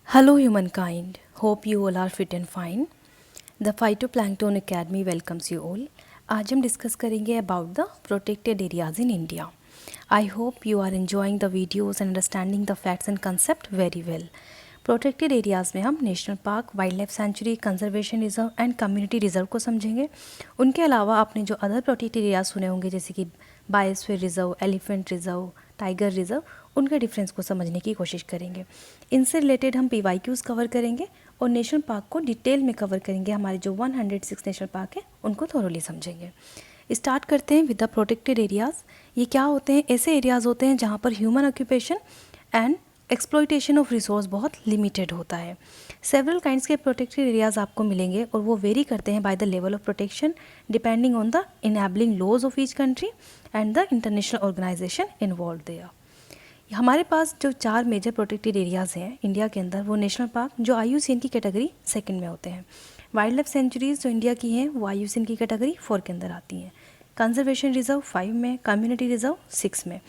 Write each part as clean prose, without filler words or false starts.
Hello humankind, hope you all are fit and fine. The Phytoplankton Academy welcomes you all. आज हम discuss करेंगे about the protected areas in India. I hope you are enjoying the videos and understanding the facts and concept very well. Protected areas में हम national park, wildlife sanctuary, conservation reserve and community reserve को समझेंगे. उनके अलावा आपने जो other protected areas सुने होंगे जैसे कि biosphere reserve, elephant reserve, tiger reserve, उनके डिफरेंस को समझने की कोशिश करेंगे. इनसे रिलेटेड हम PYQs कवर करेंगे और नेशनल पार्क को डिटेल में कवर करेंगे. हमारे जो 106 नेशनल पार्क है उनको थोरोली समझेंगे. स्टार्ट करते हैं विद द प्रोटेक्टेड एरियाज़. ये क्या होते हैं? ऐसे एरियाज़ होते हैं जहाँ पर human occupation and exploitation of resource बहुत लिमिटेड होता है. सेवरल काइंड्स के प्रोटेक्टेड एरियाज़ आपको मिलेंगे और वो वेरी करते हैं by the level of protection depending on the enabling laws of each country and the international organisation involve there. हमारे पास जो 4 मेजर प्रोटेक्टेड एरियाज़ हैं इंडिया के अंदर, वो नेशनल पार्क जो IUCN की कैटेगरी 2 में होते हैं. वाइल्ड लाइफ सेंचुरीज़ जो इंडिया की हैं वो IUCN की कैटेगरी 4 के अंदर आती हैं. कंजर्वेशन रिजर्व 5 में, कम्युनिटी रिजर्व 6 में.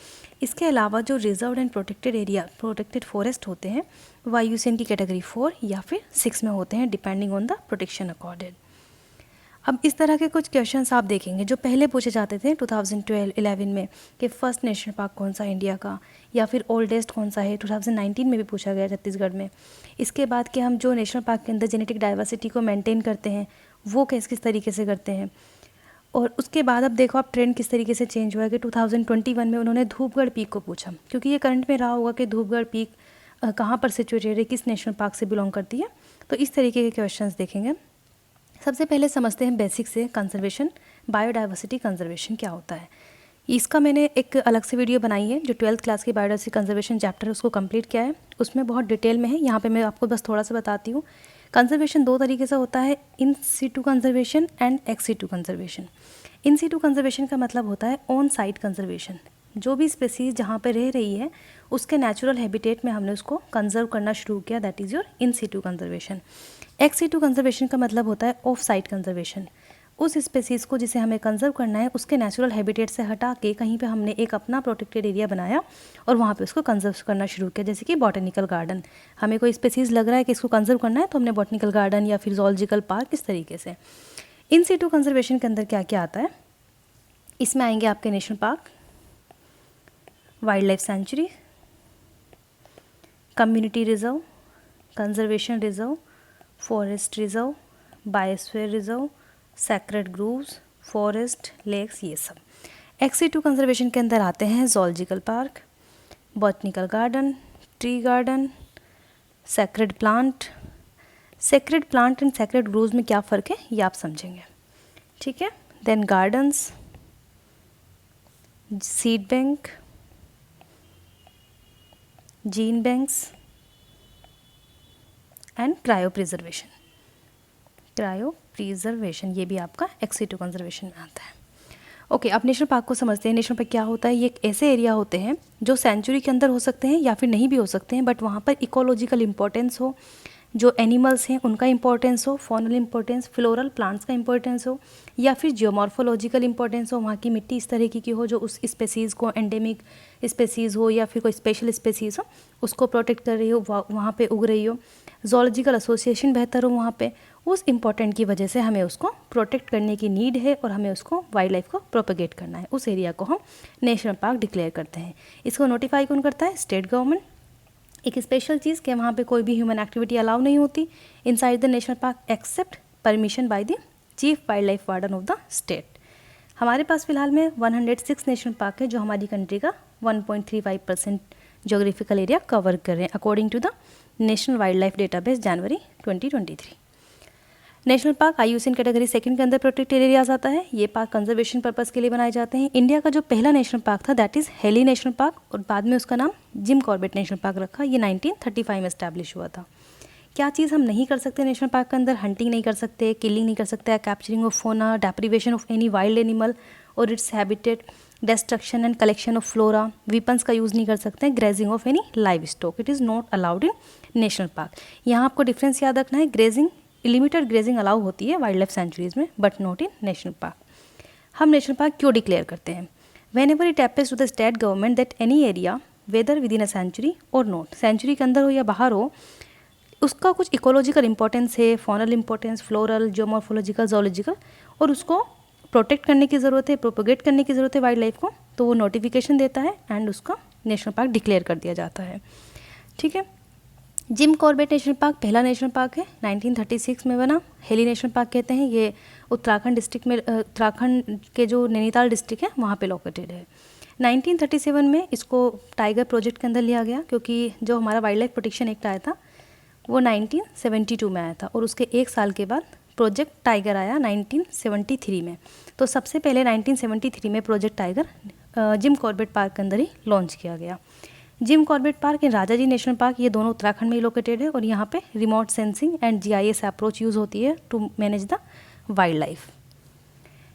इसके अलावा जो reserve and protected area, protected forest होते हैं वो IUCN की कैटेगरी 4 या फिर 6 में होते हैं depending on the protection accorded. अब इस तरह के कुछ क्वेश्चंस आप देखेंगे जो पहले पूछे जाते थे 2012-11 में कि फर्स्ट नेशनल पार्क कौन सा इंडिया का, या फिर ओल्डेस्ट कौन सा है. 2019 में भी पूछा गया छत्तीसगढ़ में. इसके बाद कि हम जो नेशनल पार्क के अंदर जेनेटिक डाइवर्सिटी को मेंटेन करते हैं वो किस किस तरीके से करते हैं. और उसके बाद अब देखो आप ट्रेंड किस तरीके से चेंज हुआ है कि 2021 में उन्होंने धूपगढ़ पीक को पूछा, क्योंकि ये करंट में रहा होगा कि धूपगढ़ पीक कहाँ पर सिचुएटेड है, किस नेशनल पार्क से बिलोंग करती है. तो इस तरीके के क्वेश्चंस देखेंगे. सबसे पहले समझते हैं बेसिक से कंजर्वेशन, बायोडाइवर्सिटी कंजर्वेशन क्या होता है. इसका मैंने एक अलग से वीडियो बनाई है जो 12th क्लास की बायोडाइवर्सिटी कंजर्वेशन चैप्टर है उसको कंप्लीट किया है, उसमें बहुत डिटेल में है. यहाँ पे मैं आपको बस थोड़ा सा बताती हूँ. कंजर्वेशन 2 तरीके से होता है, in situ conservation and ex situ conservation. In situ conservation का मतलब होता है ऑन साइट कंजर्वेशन. जो भी स्पेसीज जहाँ पे रह रही है उसके नेचुरल हैबिटेट में हमने उसको कंजर्व करना शुरू किया, that is your in situ conservation. Ex situ conservation का मतलब होता है ऑफ साइट कंजर्वेशन. उस स्पेसीज़ को जिसे हमें कंजर्व करना है उसके नेचुरल हैबिटेट से हटा के कहीं पे हमने एक अपना प्रोटेक्टेड एरिया बनाया और वहाँ पे उसको कंजर्व करना शुरू किया. जैसे कि बॉटनिकल गार्डन, हमें कोई स्पेसीज़ लग रहा है कि इसको कंजर्व करना है तो हमने बॉटनिकल गार्डन या फिर जूलॉजिकल पार्क इस तरीके से. इन सीटू कंजर्वेशन के अंदर क्या क्या आता है, इसमें आएंगे आपके national park, wildlife sanctuary, community reserve, conservation reserve, forest reserve, biosphere reserve, sacred groves, forest, lakes, ये सब. एक्स-2 कंजर्वेशन के अंदर आते हैं zoological park, botanical garden, tree garden, sacred plant. Sacred plant and sacred groves में क्या फ़र्क है ये आप समझेंगे, ठीक है. Then gardens, seed bank, gene banks and cryopreservation, ये भी आपका एक्स-2 कंजर्वेशन में आता है. ओके, अब नेशनल पार्क को समझते हैं. नेशनल पार्क क्या होता है? ये एक ऐसे एरिया होते हैं जो सेंचुरी के अंदर हो सकते हैं या फिर नहीं भी हो सकते हैं, बट वहाँ पर इकोलॉजिकल इंपॉर्टेंस हो, जो एनिमल्स हैं उनका इंपॉर्टेंस हो, फॉनल इंपॉर्टेंस, फ्लोरल प्लांट्स का इंपॉर्टेंस हो, या फिर जियोमॉर्फोलॉजिकल इंपॉर्टेंस हो, वहाँ की मिट्टी इस तरीके की हो जो उस स्पेसीज़ को, एंडेमिक स्पेसीज़ हो या फिर कोई स्पेशल स्पेसीज़ हो उसको प्रोटेक्ट कर रही हो, वहाँ पे उग रही हो, जोलॉजिकल एसोसिएशन बेहतर हो वहाँ पे, उस इम्पॉर्टेंट की वजह से हमें उसको प्रोटेक्ट करने की नीड है और हमें उसको वाइल्ड लाइफ को प्रोपेगेट करना है. उस एरिया को हम नेशनल पार्क डिक्लेयर करते हैं. इसको नोटिफाई कौन करता है? State government. एक स्पेशल चीज़ कि वहाँ पे कोई भी ह्यूमन एक्टिविटी अलाउ नहीं होती inside the national park except permission by the chief wildlife warden of the state. हमारे पास फिलहाल में 106 नेशनल पार्क है जो हमारी कंट्री का 1.35% जोग्राफिकल एरिया कवर कर रहे हैं according to the national wildlife database January 2023. National park IUCN category 2 के अंदर प्रोटेक्टेड एरियाज आता है. ये पार्क कंजर्वेशन पर्पस के लिए बनाए जाते हैं. इंडिया का जो पहला नेशनल पार्क था that is heli national park और बाद में उसका नाम जिम कॉर्बेट नेशनल पार्क रखा. ये 1935 में इस्टेब्लिश हुआ था. क्या चीज़ हम नहीं कर सकते नेशनल पार्क के अंदर? हंटिंग नहीं कर सकते, किलिंग नहीं कर सकते, capturing of fauna, deprivation of any wild animal और its habitat, destruction and collection of flora, weapons का यूज़ नहीं कर सकते, grazing of any livestock, it is not allowed in national park. यहाँ आपको डिफरेंस याद रखना है. ग्रेजिंग, लिमिटेड ग्रेजिंग अलाउ होती है वाइल्ड लाइफ सेंचुरीज में but not in national park. हम नेशनल पार्क क्यों डिक्लेयर करते हैं? Whenever it appears to the state government that any area whether within a sanctuary or not, sanctuary के अंदर हो या बाहर हो, उसका कुछ इकोलॉजिकल इंपॉर्टेंस है, faunal importance, floral, geomorphological, zoological, और उसको प्रोटेक्ट करने की ज़रूरत है, प्रोपोगेट करने की ज़रूरत है वाइल्ड लाइफ को, तो वो नोटिफिकेशन देता है एंड उसका नेशनल पार्क डिक्लेयर कर दिया जाता है। ठीक है। जिम कॉर्बेट नेशनल पार्क पहला नेशनल पार्क है, 1936 में बना। हेली नेशनल पार्क कहते हैं, ये उत्तराखंड डिस्ट्रिक्ट में, उत्तराखंड के जो नैनीताल डिस्ट्रिक्ट है वहाँ पे लोकेटेड है। 1937 में इसको टाइगर प्रोजेक्ट के अंदर लिया गया, क्योंकि जो हमारा वाइल्ड लाइफ प्रोटेक्शन एक्ट आया था वो 1972 में आया था, और उसके एक साल के बाद प्रोजेक्ट टाइगर आया 1973 में। तो सबसे पहले 1973 में project tiger Jim Corbett park के अंदर ही लॉन्च किया गया। Jim Corbett park and Rajaji national park, ये दोनों उत्तराखंड में ही लोकेटेड है, और यहाँ पे remote sensing and GIS approach use होती है to manage the wildlife.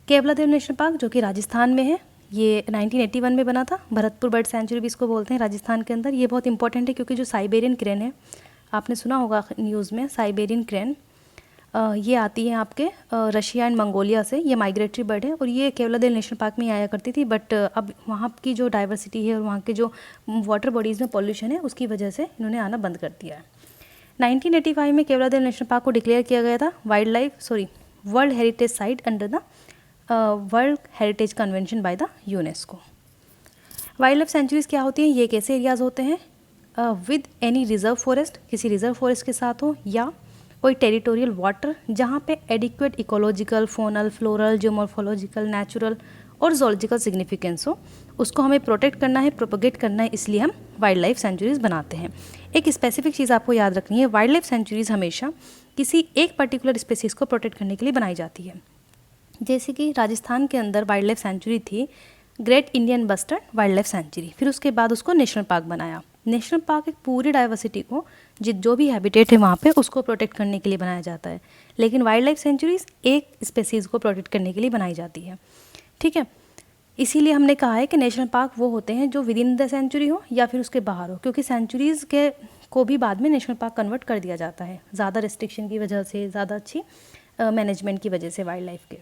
Keoladeo national park जो कि राजस्थान में है, ये 1981 में बना था। भरतपुर बर्ड सेंचुरी भी इसको बोलते हैं राजस्थान के अंदर। ये बहुत इंपॉर्टेंट है क्योंकि जो साइबेरियन क्रेन है, आपने सुना होगा न्यूज़ में, साइबेरियन क्रेन ये आती है आपके रशिया एंड मंगोलिया से। ये माइग्रेटरी बर्ड है और ये केवलादेव नेशनल पार्क में आया करती थी, बट अब वहाँ की जो डाइवर्सिटी है और वहाँ के जो वाटर बॉडीज़ में पॉल्यूशन है उसकी वजह से इन्होंने आना बंद कर दिया है। 1985 में केवलादेव नेशनल पार्क को डिक्लेयर किया गया था world heritage site under the world heritage convention by the UNESCO. Wild life centuries क्या होती हैं? ये कैसे एरियाज़ होते हैं? विद एनी रिजर्व फॉरेस्ट, किसी रिजर्व फॉरेस्ट के साथ हो, या कोई टेरिटोरियल वाटर जहाँ पे adequate ecological, funnel, floral, geomorphological, natural और जोलॉजिकल सिग्निफिकेंस हो, उसको हमें प्रोटेक्ट करना है, प्रोपोगेट करना है, इसलिए हम वाइल्ड लाइफ सेंचुरीज़ बनाते हैं। एक स्पेसिफिक चीज़ आपको याद रखनी है, वाइल्ड लाइफ सेंचुरीज़ हमेशा किसी एक पर्टिकुलर स्पेसीज़ को प्रोटेक्ट करने के लिए बनाई जाती है। जैसे कि राजस्थान के अंदर वाइल्ड लाइफ सेंचुरी थी great Indian bustard wild life sanctuary, फिर उसके बाद उसको नेशनल पार्क बनाया। नेशनल पार्क एक पूरी डाइवर्सिटी को जो भी हैबिटेट है वहाँ पे उसको प्रोटेक्ट करने के लिए बनाया जाता है, लेकिन वाइल्ड लाइफ सेंचुरीज एक स्पेसीज़ को प्रोटेक्ट करने के लिए बनाई जाती है। ठीक है, इसीलिए हमने कहा है कि नेशनल पार्क वो होते हैं जो विद इन द सेंचुरी हो या फिर उसके बाहर हो, क्योंकि सेंचुरीज़ के को भी बाद में नेशनल पार्क कन्वर्ट कर दिया जाता है, ज़्यादा रिस्ट्रिक्शन की वजह से, ज़्यादा अच्छी मैनेजमेंट की वजह से वाइल्ड लाइफ के।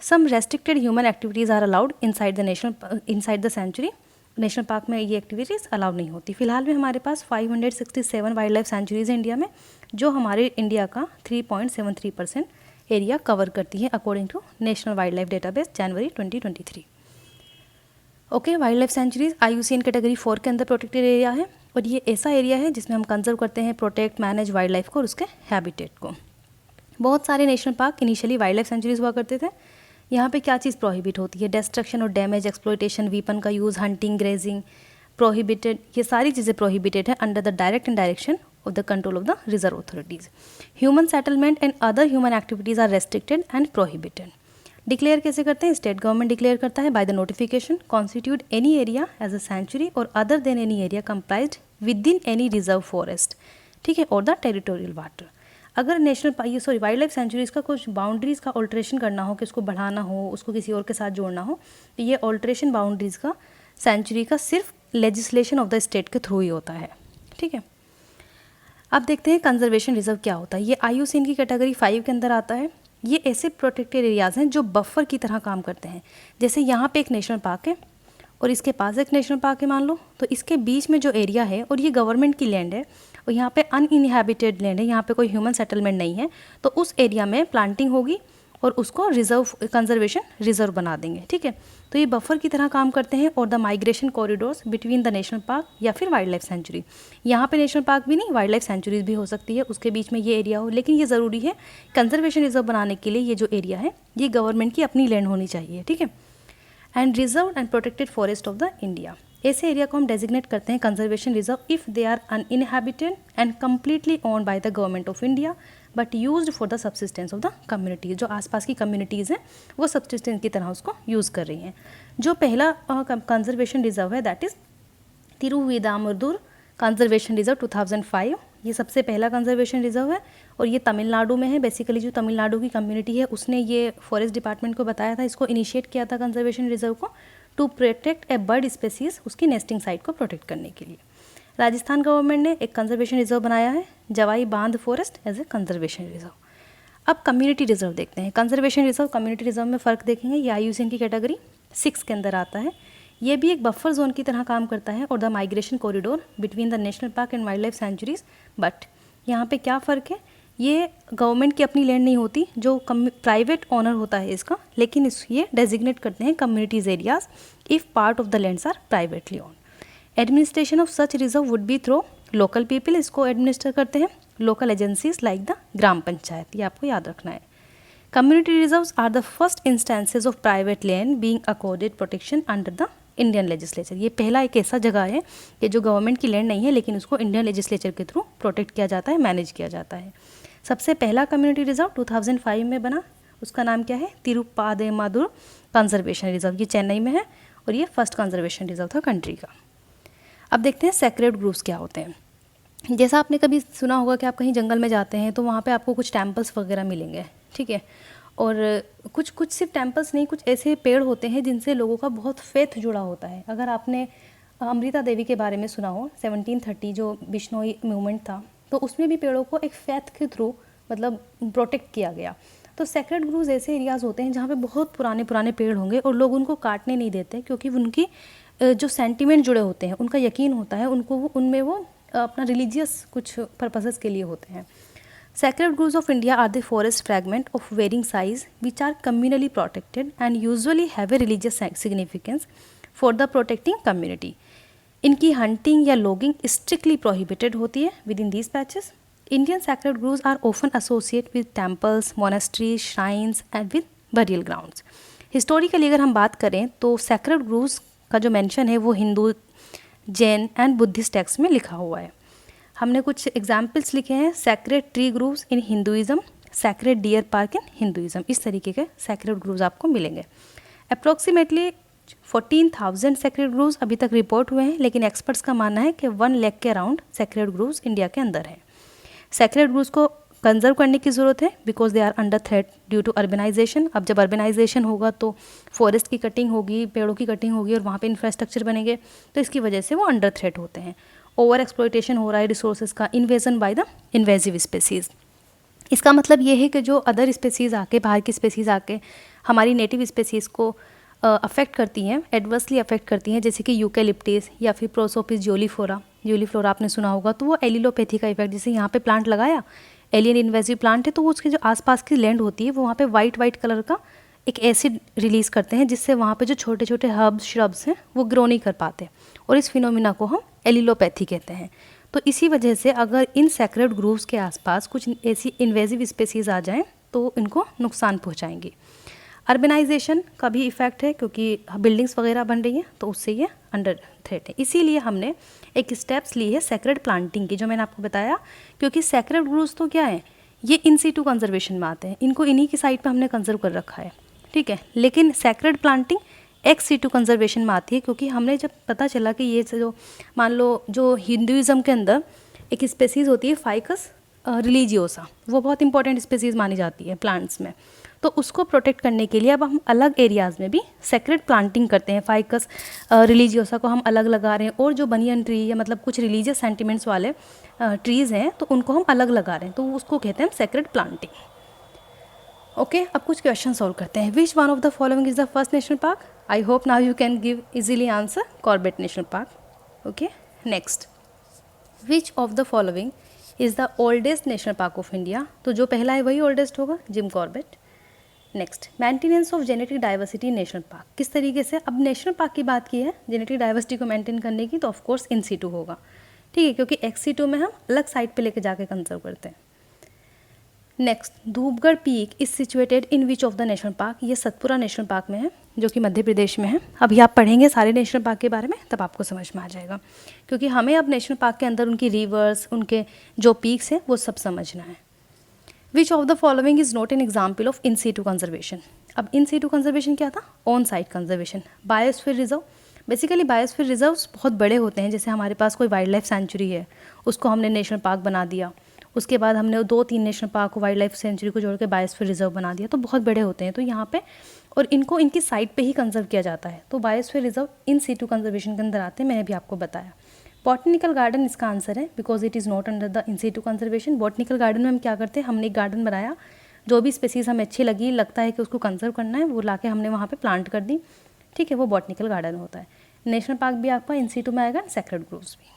Some restricted human activities are allowed inside the sanctuary. National park में ये एक्टिविटीज़ अलाउड नहीं होती। फिलहाल में हमारे पास 567 वाइल्ड लाइफ सेंचुरीज़ हैं इंडिया में, जो हमारे इंडिया का 3.73% एरिया कवर करती है according to national wildlife database January 2023। Okay, wildlife sanctuaries IUCN category 4 के अंदर प्रोटेक्टेड एरिया है, और ये ऐसा एरिया है जिसमें हम कंजर्व करते हैं, प्रोटेक्ट, मैनेज वाइल्ड लाइफ को और उसके हैबिटेट को। बहुत सारे national park initially wild life sanctuaries हुआ करते थे। यहाँ पे क्या चीज़ प्रोहिबिट होती है? डिस्ट्रक्शन और डैमेज, एक्सप्लॉयटेशन, वीपन का यूज़, हंटिंग, ग्रेजिंग प्रोहिबिटेड। ये सारी चीज़ें प्रोहिबिटेड है under the direct and direction of the control of the reserve authorities. Human settlement and other human activities are restricted and prohibited. Declare कैसे करते हैं? State government declare करता है by the notification, constitute any area as a sanctuary और other than any area comprised within any reserve forest, ठीक है, और the territorial water. अगर वाइल्ड लाइफ सेंचुरीज़ का कुछ बाउंड्रीज़ का ऑल्ट्रेशन करना हो, कि उसको बढ़ाना हो, उसको किसी और के साथ जोड़ना हो, तो ये ऑल्ट्रेशन बाउंड्रीज़ का सेंचुरी का सिर्फ लेजिस्लेशन ऑफ द स्टेट के थ्रू ही होता है। ठीक है, अब देखते हैं कंजर्वेशन रिजर्व क्या होता है। ये IUCN की कैटेगरी 5 के अंदर आता है। ये ऐसे प्रोटेक्टेड एरियाज़ हैं जो बफर की तरह काम करते हैं। जैसे यहाँ पे एक नेशनल पार्क है और इसके पास एक नेशनल पार्क है मान लो, तो इसके बीच में जो एरिया है और ये गवर्नमेंट की लैंड है और यहाँ पे अनइनहैबिटेड लैंड है, यहाँ पे कोई ह्यूमन सेटलमेंट नहीं है, तो उस एरिया में प्लांटिंग होगी और उसको कंजर्वेशन रिजर्व बना देंगे। ठीक है, तो ये बफर की तरह काम करते हैं। और the migration corridors between the national park या फिर वाइल्ड लाइफ सेंचुरी, यहाँ पे नेशनल पार्क भी नहीं, वाइल्ड लाइफ सेंचुरीज भी हो सकती है, उसके बीच में ये एरिया हो, लेकिन ये ज़रूरी है कंजर्वेशन रिजर्व बनाने के लिए ये जो एरिया है ये गवर्नमेंट की अपनी लैंड होनी चाहिए। ठीक है, and reserve and protected forest of the India, ऐसे एरिया को हम डेजिग्नेट करते हैं conservation reserve if they are uninhabited and completely owned by the government of India but used for the subsistence of the communities. जो आसपास की communities हैं वो सब्सिस्टेंस की तरह उसको यूज़ कर रही हैं। जो पहला कंजर्वेशन रिजर्व है दैट इज़ तिरुविदामरुदुर कंजर्वेशन रिजर्व 2005, ये सबसे पहला कंजर्वेशन रिजर्व है और ये तमिलनाडु में है। बेसिकली जो तमिलनाडु की कम्युनिटी है उसने ये फॉरेस्ट डिपार्टमेंट को बताया था, इसको इनिशिएट किया था कंजर्वेशन रिजर्व को to protect a bird species, उसकी नेस्टिंग साइट को प्रोटेक्ट करने के लिए। राजस्थान गवर्नमेंट ने एक कंजर्वेशन रिजर्व बनाया है Jawai Bandh forest as a conservation reserve. अब कम्युनिटी रिजर्व देखते हैं। कंजर्वेशन रिजर्व कम्युनिटी रिजर्व में फ़र्क देखेंगे। ये IUCN की कैटेगरी 6 के अंदर आता है। ये भी एक बफर जोन की तरह काम करता है और the migration corridor between the national park and wild life sanctuaries, but यहाँ पे क्या फ़र्क है, ये गवर्नमेंट की अपनी लैंड नहीं होती, जो प्राइवेट ओनर होता है इसका, लेकिन ये डेजिग्नेट करते हैं communities areas if part of the lands are privately own. Administration of such reserve would be through local people, इसको एडमिनिस्टर करते हैं local agencies like the gram panchayat, ये आपको याद रखना है। Community reserves are the first instances of private land being accorded protection under the Indian legislature. ये पहला एक ऐसा जगह है कि जो गवर्नमेंट की लैंड नहीं है लेकिन उसको इंडियन लेजिस्लेचर के थ्रू प्रोटेक्ट किया जाता है, मैनेज किया जाता है। सबसे पहला कम्युनिटी रिजर्व 2005 में बना, उसका नाम क्या है, तिरुपादेमादुर कंजर्वेशन रिजर्व, ये चेन्नई में है और ये फर्स्ट कंजर्वेशन रिजर्व था कंट्री का। अब देखते हैं सेक्रेड ग्रूव्स क्या होते हैं। जैसा आपने कभी सुना होगा कि आप कहीं जंगल में जाते हैं तो वहाँ पे आपको कुछ टेम्पल्स वगैरह मिलेंगे, ठीक है, और कुछ सिर्फ टेम्पल्स नहीं, कुछ ऐसे पेड़ होते हैं जिनसे लोगों का बहुत फेथ जुड़ा होता है। अगर आपने अमृता देवी के बारे में सुना हो, 1730 जो बिश्नोई मूवमेंट था, तो उसमें भी पेड़ों को एक फेथ के थ्रू मतलब प्रोटेक्ट किया गया। तो सेक्रेड ग्रूव्स ऐसे एरियाज़ होते हैं जहाँ पे बहुत पुराने पुराने पेड़ होंगे और लोग उनको काटने नहीं देते, क्योंकि उनकी जो सेंटिमेंट जुड़े होते हैं, उनका यकीन होता है उनको, उनमें वो अपना रिलीजियस कुछ पर्पसेस के लिए होते हैं। Sacred groves of India are the forest fragment of varying size which are communally protected and usually have a religious significance for the protecting community. इनकी hunting या logging strictly prohibited होती है within these patches. Indian sacred groves are often associated with temples, monasteries, shrines and with burial grounds. Historically अगर हम बात करें तो sacred groves का जो mention है वो Hindu, Jain and Buddhist text में लिखा हुआ है। हमने कुछ एग्जाम्पल्स लिखे हैं, sacred tree groves in Hinduism, sacred deer park in Hinduism, इस तरीके के सैक्रेड ग्रूव्स आपको मिलेंगे। अप्रॉक्सीमेटली 14,000 सैक्रेड ग्रूव्स अभी तक रिपोर्ट हुए हैं, लेकिन एक्सपर्ट्स का मानना है कि 1 लाख के अराउंड सैक्रेड ग्रूव्स इंडिया के अंदर है। सैक्रेड ग्रूव्स को कंजर्व करने की ज़रूरत है because they are under threat due to urbanisation. अब जब अर्बनाइजेशन होगा तो फॉरेस्ट की कटिंग होगी, पेड़ों की कटिंग होगी और वहाँ पे इंफ्रास्ट्रक्चर बनेंगे, तो इसकी वजह से वो अंडर थ्रेट होते हैं। ओवर एक्सप्लॉयटेशन हो रहा है रिसोर्सेज का, invasion by the invasive species. इसका मतलब ये है कि जो अदर स्पेसीज़ आके, बाहर की स्पेसीज़ आके हमारी नेटिव स्पेसीज़ को अफेक्ट करती हैं, एडवर्सली अफेक्ट करती हैं, जैसे कि यूकेलिप्टिस या फिर प्रोसोपिस जोलीफ्लोरा। जोलीफ्लोरा आपने सुना होगा, तो वो एलिलोपैथी का इफेक्ट, जैसे यहाँ पे प्लांट लगाया, एलियन इन्वेजिव प्लांट है, तो वो उसके जो आसपास की लैंड होती है वो वहाँ पे वाइट कलर का एक एसिड रिलीज़ करते हैं, जिससे वहाँ पे जो छोटे छोटे हर्ब्स श्रब्स हैं वो ग्रो नहीं कर पाते, और इस फिनोमिना को हम एलिलोपैथी कहते हैं। तो इसी वजह से अगर इन सैक्रेड ग्रूव्स के आसपास कुछ ऐसी इन्वेजिव स्पेसीज़ आ जाएं तो इनको नुकसान पहुँचाएंगी। अर्बनाइजेशन का भी इफ़ेक्ट है, क्योंकि बिल्डिंग्स वगैरह बन रही हैं तो उससे ये अंडर थ्रेट है। इसीलिए हमने एक स्टेप्स ली है सैक्रेड प्लांटिंग की, जो मैंने आपको बताया, क्योंकि सैक्रेड ग्रूव्स तो क्या है, ये इन सीटू कंजर्वेशन में आते हैं, इनको इन्हीं की साइड पर हमने कंजर्व कर रखा है, ठीक है। लेकिन sacred planting ex situ conservation में आती है, क्योंकि हमने जब पता चला कि ये जो मान लो जो हिंदुइज़्म के अंदर एक स्पेसीज़ होती है फाइकस रिलीजियोसा, वो बहुत इंपॉर्टेंट स्पेसीज़ मानी जाती है प्लांट्स में, तो उसको प्रोटेक्ट करने के लिए अब हम अलग एरियाज़ में भी सेक्रेड प्लांटिंग करते हैं। फाइकस रिलीजियोसा को हम अलग लगा रहे हैं, और जो बनियन ट्री या मतलब कुछ रिलीजियस सेंटिमेंट्स वाले ट्रीज़ हैं तो उनको हम अलग लगा रहे हैं, तो उसको कहते हैं सेक्रेड प्लांटिंग। ओके, अब कुछ क्वेश्चन सॉल्व करते हैं। Which one of the following is the first national park? I hope now you can give easily answer, Corbett national park. Okay, next, which of the following is the oldest national park of India? तो जो पहला है वही oldest होगा, Jim Corbett. Next, maintenance of genetic diversity national park, किस तरीके से? अब नेशनल पार्क की बात की है जेनेटिक डाइवर्सिटी को मेंटेन करने की, तो ऑफकोर्स इन सीटू होगा, ठीक है, क्योंकि एक्स सीटू में हम अलग साइड पे लेके जाके कंजर्व करते हैं। Next, Dhupgarh peak is situated in which of the national park? ये सतपुरा नेशनल पार्क में है, जो कि मध्य प्रदेश में है। अभी आप पढ़ेंगे सारे नेशनल पार्क के बारे में, तब आपको समझ में आ जाएगा, क्योंकि हमें अब नेशनल पार्क के अंदर उनकी रिवर्स, उनके जो पीक्स हैं वो सब समझना है। Which of the following is not an example of in situ conservation? अब इन सीटू कंजर्वेशन क्या था? On site conservation. Biosphere reserve, basically biosphere reserves बहुत बड़े होते हैं, जैसे हमारे पास कोई वाइल्ड लाइफ सेंचुरी है, उसको हमने नेशनल पार्क बना दिया, उसके बाद हमने 2-3 नेशनल पार्क को वाइल्ड लाइफ सेंचुरी को जोड़ के बायोस्फीयर रिजर्व बना दिया, तो बहुत बड़े होते हैं, तो यहाँ पे और इनको इनकी साइट पे ही कंजर्व किया जाता है, तो biosphere reserve in situ conservation के अंदर आते हैं, मैंने भी आपको बताया। बॉटनिकल गार्डन इसका आंसर है, because it is not under the in situ conservation. Botanical garden में हम क्या करते हैं, हमने एक गार्डन बनाया, जो भी स्पेसीज़ हमें अच्छी लगी, लगता है कि उसको कंजर्व करना है, वो लाके हमने वहाँ पे प्लांट कर दी, ठीक है, वो बॉटनिकल गार्डन होता है। नेशनल पार्क भी आपका इन सीटू में आएगा, सेक्रेड ग्रूव्स भी।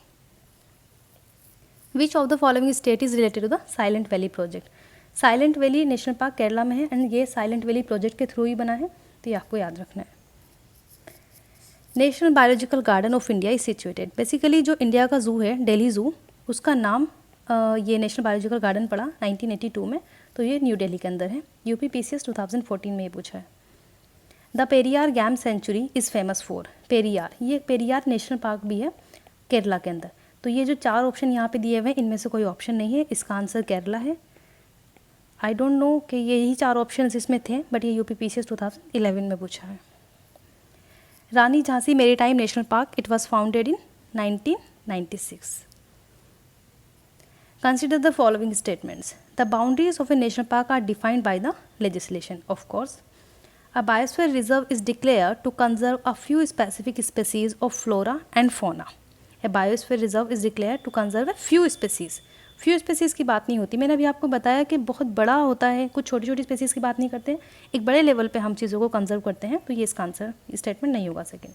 Which of the following state is related to the Silent Valley project. Silent Valley national park Kerala में है एंड ये साइलेंट वैली प्रोजेक्ट के थ्रू ही बना है, तो ये आपको याद रखना है। National biological garden of India is situated. Basically जो इंडिया का जू है दिल्ली जू, उसका नाम ये नेशनल बायोलॉजिकल गार्डन पड़ा 1982 में, तो ये न्यू दिल्ली के अंदर है। यूपी पीसीएस 2014 में ये पूछा है। The Periyar game sanctuary is famous for. Periyar, ये पेरियार नेशनल पार्क भी है केरला के अंदर। तो ये जो 4 ऑप्शन यहाँ पे दिए हुए हैं इनमें से कोई ऑप्शन नहीं है, इसका आंसर केरला है। आई डोंट नो कि यही 4 ऑप्शन इसमें थे, बट ये यूपी पीसीएस 2011 में पूछा है। Rani Jhansi maritime national park, it was founded in 1996। Consider the following statements. The boundaries of a national park are defined by the legislation, of course. A biosphere reserve is declared to conserve a few specific species of flora and fauna. A biosphere reserve is declared to conserve a few species. Few species की बात नहीं होती, मैंने अभी आपको बताया कि बहुत बड़ा होता है, कुछ छोटी छोटी स्पेसीज़ की बात नहीं करते हैं, एक बड़े लेवल पे हम चीज़ों को कंजर्व करते हैं, तो ये इसका आंसर स्टेटमेंट नहीं होगा second.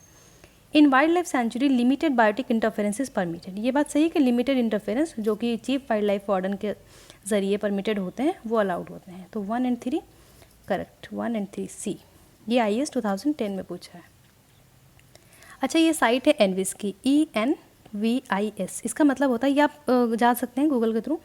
In wildlife sanctuary limited biotic interference permitted. ये बात सही है कि लिमिटेड इंटरफेरेंस जो कि चीफ वाइल्ड लाइफ वार्डन के ज़रिए परमिटेड होते हैं वो अलाउड होते हैं। तो 1 और 3 करेक्ट, 1 और 3 सी। ये IAS 2010 में पूछा है। अच्छा, ये साइट है एनविस की, ENVIS। इसका मतलब होता है, ये आप जा सकते हैं गूगल के थ्रू।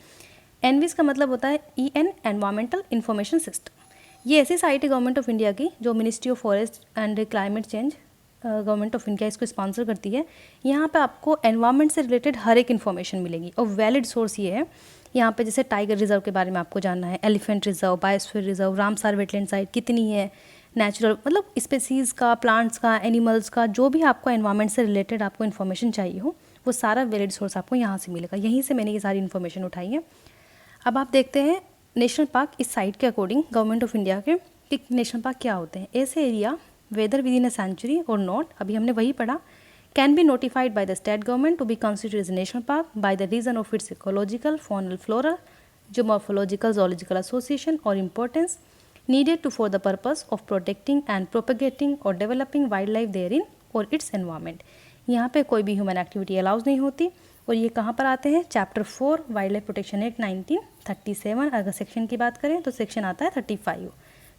एनविस का मतलब होता है EN एनवायरमेंटल इंफॉर्मेशन सिस्टम। ये ऐसी साइट है गवर्नमेंट ऑफ इंडिया की जो ministry of forest and climate change government of India इसको स्पॉन्सर करती है। यहाँ पे आपको एनवायरनमेंट से रिलेटेड हर एक इन्फॉर्मेशन मिलेगी और वैलिड सोर्स ये है। यहाँ पे जैसे टाइगर रिजर्व के बारे में आपको जानना है, elephant reserve, biosphere reserve, Ramsar wetland site कितनी है, नेचुरल मतलब स्पेसीज़ का, प्लांट्स का, एनिमल्स का, जो भी आपको एनवायरनमेंट से रिलेटेड आपको इन्फॉर्मेशन चाहिए हो वो सारा वैलिड सोर्स आपको यहाँ से मिलेगा। यहीं से मैंने ये सारी इन्फॉर्मेशन उठाई है। अब आप देखते हैं नेशनल पार्क इस साइट के अकॉर्डिंग गवर्नमेंट ऑफ इंडिया के कि नेशनल पार्क क्या होते हैं। ऐसे area whether within a sanctuary or not, अभी हमने वही पढ़ा, can be notified by the state government to be considered as national park by the reason of its ecological, faunal, floral, geomorphological, zoological association or importance needed to for the purpose of protecting and propagating or developing wildlife therein or its environment। यहाँ पे कोई भी human activity allows नहीं होती। और ये कहाँ पर आते हैं? Chapter 4 wild life protection act 1937। अगर सेक्शन की बात करें तो सेक्शन आता है 35।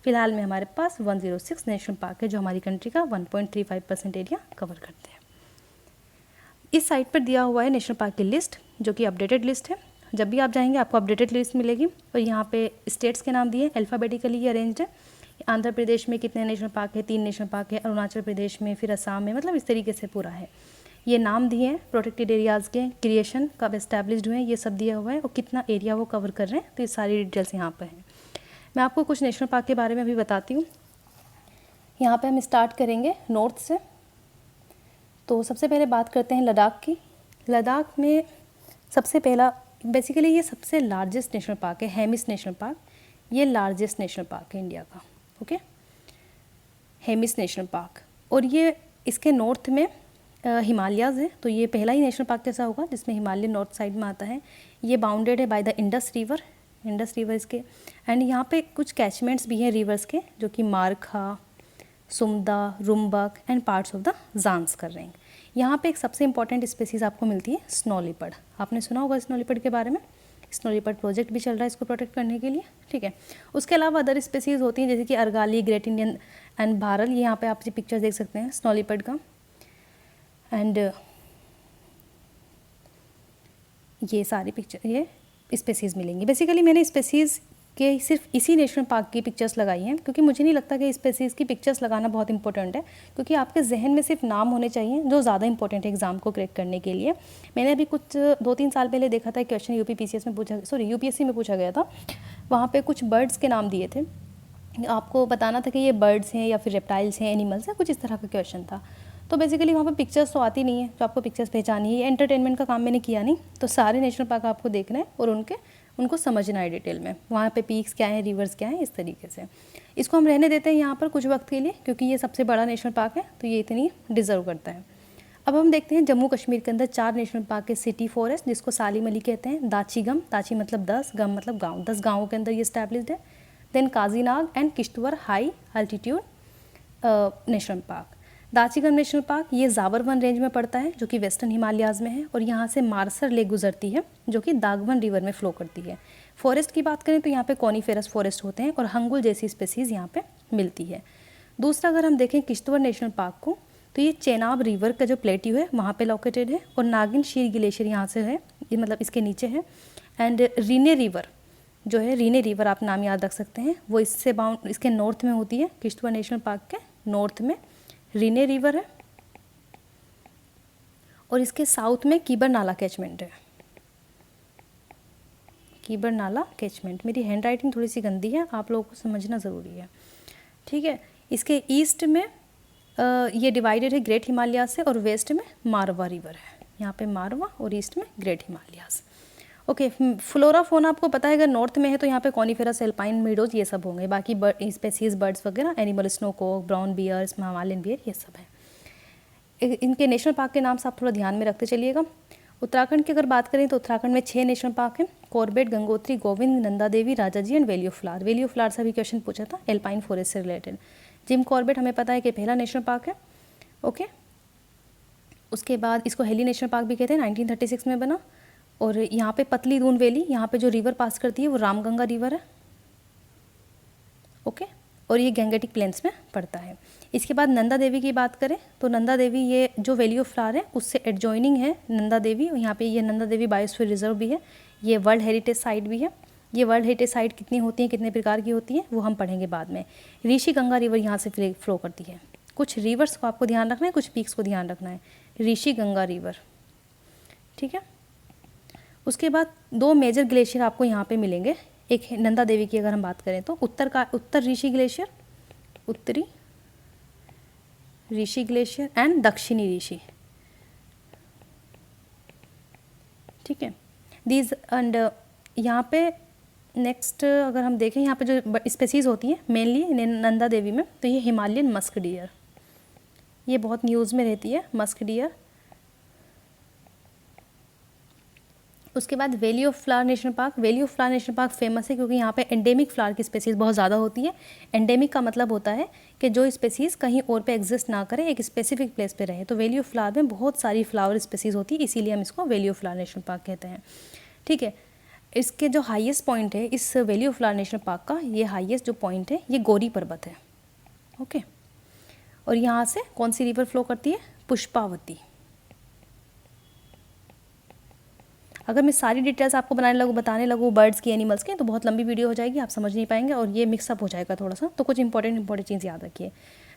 फिलहाल में हमारे पास 106 नेशनल पार्क है जो हमारी कंट्री का 1.35% एरिया कवर करते हैं। इस साइट पर दिया हुआ है नेशनल पार्क की लिस्ट जो कि अपडेटेड लिस्ट है। जब भी आप जाएंगे आपको अपडेटेड लिस्ट मिलेगी। और यहाँ पे स्टेट्स के नाम दिए, अल्फ़ाबेटिकली ये अरेंज्ड है। आंध्र प्रदेश में कितने नेशनल पार्क है? 3 नेशनल पार्क है। अरुणाचल प्रदेश में, फिर असम में, मतलब इस तरीके से पूरा है। ये नाम दिए हैं प्रोटेक्टेड एरियाज़ के, क्रिएशन कब एस्टैब्लिश्ड हुए हैं, ये सब दिया हुआ है और कितना एरिया वो कवर कर रहे हैं, तो ये सारी डिटेल्स यहाँ पर हैं। मैं आपको कुछ नेशनल पार्क के बारे में अभी बताती हूँ। यहाँ पे हम स्टार्ट करेंगे नॉर्थ से। तो सबसे पहले बात करते हैं लद्दाख की। लद्दाख में सबसे पहला, बेसिकली ये सबसे लार्जेस्ट नेशनल पार्क है, हेमिस नेशनल पार्क। ये लार्जेस्ट नेशनल पार्क है इंडिया का, ओके, हेमिस नेशनल पार्क। और ये इसके नॉर्थ में हिमालयाज़ है, तो ये पहला ही नेशनल पार्क कैसा होगा जिसमें हिमालय नॉर्थ साइड में आता है। ये बाउंडेड है by the Indus river, Indus river इसके। एंड यहाँ पे कुछ कैचमेंट्स भी हैं रिवर्स के जो कि मारखा, सुमदा, रुम्बक and parts of the John's कर रहे हैं। यहाँ पे एक सबसे इंपॉर्टेंट स्पेसीज़ आपको मिलती है स्नो लिपर्ड। आपने सुना होगा स्नो लिपर्ड के बारे में। स्नो लिपर्ड प्रोजेक्ट भी चल रहा है इसको प्रोटेक्ट करने के लिए, ठीक है। उसके अलावा अदर स्पेसीज़ होती हैं जैसे कि अर्गाली, ग्रेट इंडियन एंड भारल। ये यहाँ पे आप पिक्चर देख सकते हैं स्नो लिपर्ड का। एंड ये सारी पिक्चर, ये स्पेसीज़ मिलेंगी। बेसिकली मैंने स्पेसीज़ के सिर्फ इसी नेशनल पार्क की पिक्चर्स लगाई हैं क्योंकि मुझे नहीं लगता कि स्पेसीज़ की पिक्चर्स लगाना बहुत इंपॉर्टेंट है, क्योंकि आपके जहन में सिर्फ नाम होने चाहिए जो ज़्यादा इंपॉर्टेंट है एग्जाम को क्रैक करने के लिए। मैंने अभी कुछ 2-3 साल पहले देखा था क्वेश्चन यूपीएससी में पूछा गया था। वहाँ पर कुछ बर्ड्स के नाम दिए थे, आपको बताना था कि ये बर्ड्स हैं या फिर रेप्टाइल्स हैं, एनिमल्स हैं, कुछ इस तरह का क्वेश्चन था। तो बेसिकली वहाँ पर पिक्चर्स तो आती नहीं है, तो आपको पिक्चर्स पहचानी है। एंटरटेनमेंट का काम मैंने किया नहीं, तो सारे नेशनल पार्क आपको देखना है और उनको समझना है डिटेल में, वहाँ पे पीक्स क्या हैं, रिवर्स क्या हैं, इस तरीके से। इसको हम रहने देते हैं यहाँ पर कुछ वक्त के लिए क्योंकि ये सबसे बड़ा नेशनल पार्क है, तो ये इतनी डिज़र्व करता है। अब हम देखते हैं जम्मू कश्मीर के अंदर 4 नेशनल पार्क है। सिटी फॉरेस्ट जिसको सालिम अली कहते हैं, दाची मतलब 10, गम मतलब गाँव, 10 गाँवों के अंदर ये स्टैब्लिश्ड है। Then Kazinag and Kishtwar high altitude national park. Dachigam national park ये जाबरवन रेंज में पड़ता है जो कि वेस्टर्न हिमालयाज़ में है, और यहाँ से मार्सर लेक गुजरती है जो कि दागवन रिवर में फ्लो करती है। फॉरेस्ट की बात करें तो यहाँ पे कॉनीफेरस फॉरेस्ट होते हैं और हंगुल जैसी स्पेसीज़ यहाँ पे मिलती है। दूसरा अगर हम देखें किश्तवाड़ नेशनल पार्क को, तो ये चेनाब रिवर का जो प्लेट्यू है वहाँ पे लोकेटेड है, और नागिन शीर ग्लेशियर यहाँ से है, ये मतलब इसके नीचे है। एंड रीने रिवर जो है, रीने रिवर आप नाम याद रख सकते हैं, वो इससे बाउंड इसके नॉर्थ में होती है। किश्तवाड़ नेशनल पार्क के नॉर्थ में रीने रिवर है, और इसके साउथ में कीबर नाला कैचमेंट है। कीबर नाला कैचमेंट, मेरी हैंड राइटिंग थोड़ी सी गंदी है, आप लोगों को समझना ज़रूरी है, ठीक है। इसके ईस्ट में ये डिवाइडेड है ग्रेट हिमालय से, और वेस्ट में मारवा रिवर है, यहाँ पे मारवा, और ईस्ट में great Himalayas. Okay, flora fauna आपको पता है, अगर नॉर्थ में है तो यहाँ पे कॉनीफेरस, एल्पाइन, मीडोज ये सब होंगे। बाकी स्पेसीज बर्ड्स वगैरह, animal snowcock, brown bears, Himalayan bear, ये सब है। इनके नेशनल पार्क के नाम से आप थोड़ा ध्यान में रखते चलिएगा। उत्तराखंड की अगर बात करें तो उत्तराखंड में 6 नेशनल पार्क हैं, Corbett, Gangotri, Govind, Nanda Devi, Rajaji and valley of flower. Valley of flower से भी क्वेश्चन पूछा था एल्पाइन फॉरेस्ट से रिलेटेड। जिम कॉर्बेट हमें पता है कि पहला नेशनल पार्क है, ओके। उसके बाद इसको हेली नेशनल पार्क भी कहते हैं, 1936 में बना। और यहाँ पे पतली दून वैली, यहाँ पे जो रिवर पास करती है वो रामगंगा रिवर है, ओके, और ये गंगेटिक प्लेन्स में पड़ता है। इसके बाद नंदा देवी की बात करें तो नंदा देवी ये जो वैली ऑफ फ्लावर है उससे एडजॉइनिंग है नंदा देवी, और यहाँ पे ये नंदा देवी बायोस्फीयर रिजर्व भी है, ये वर्ल्ड हेरिटेज साइट भी है। ये वर्ल्ड हेरिटेज साइट कितनी होती हैं, कितने प्रकार की होती हैं, वो हम पढ़ेंगे बाद में। ऋषि गंगा रिवर यहाँ से फ्लो करती है। कुछ रिवर्स को आपको ध्यान रखना है, कुछ पीक्स को ध्यान रखना है। ऋषि गंगा रिवर, ठीक है। उसके बाद 2 मेजर ग्लेशियर आपको यहाँ पे मिलेंगे। एक नंदा देवी की अगर हम बात करें तो उत्तर ऋषि ग्लेशियर, उत्तरी ऋषि ग्लेशियर एंड दक्षिणी ऋषि, ठीक है। दीज एंड यहाँ पे नेक्स्ट अगर हम देखें यहाँ पे जो स्पेसीज होती हैं मेनली नंदा देवी में, तो ये हिमालयन मस्क डियर, ये बहुत न्यूज़ में रहती है मस्क डियर। उसके बाद valley of flower national park. Valley of flower national park famous है क्योंकि यहाँ पे एंडेमिक फ्लावर की स्पेसीज बहुत ज़्यादा होती है। एंडेमिक का मतलब होता है कि जो स्पेसीज कहीं और पे एग्जिस्ट ना करे, एक स्पेसिफिक प्लेस पे रहे। तो वैली ऑफ फ्लावर में बहुत सारी फ्लावर स्पेसीज होती है, इसीलिए हम इसको valley of flower national park कहते हैं, ठीक है। इसके जो हाईएस्ट पॉइंट है इस valley of flower national park का, ये हाईएस्ट जो पॉइंट है ये गौरी पर्वत है, ओके। और यहाँ से कौन सी रिवर फ्लो करती है, पुष्पावती। अगर मैं सारी डिटेल्स आपको बताने लगूँ बर्ड्स की, एनिमल्स की, तो बहुत लंबी वीडियो हो जाएगी, आप समझ नहीं पाएंगे और ये मिक्सअप हो जाएगा थोड़ा सा। तो कुछ इंपॉर्टेंट चीज़ याद रखिए।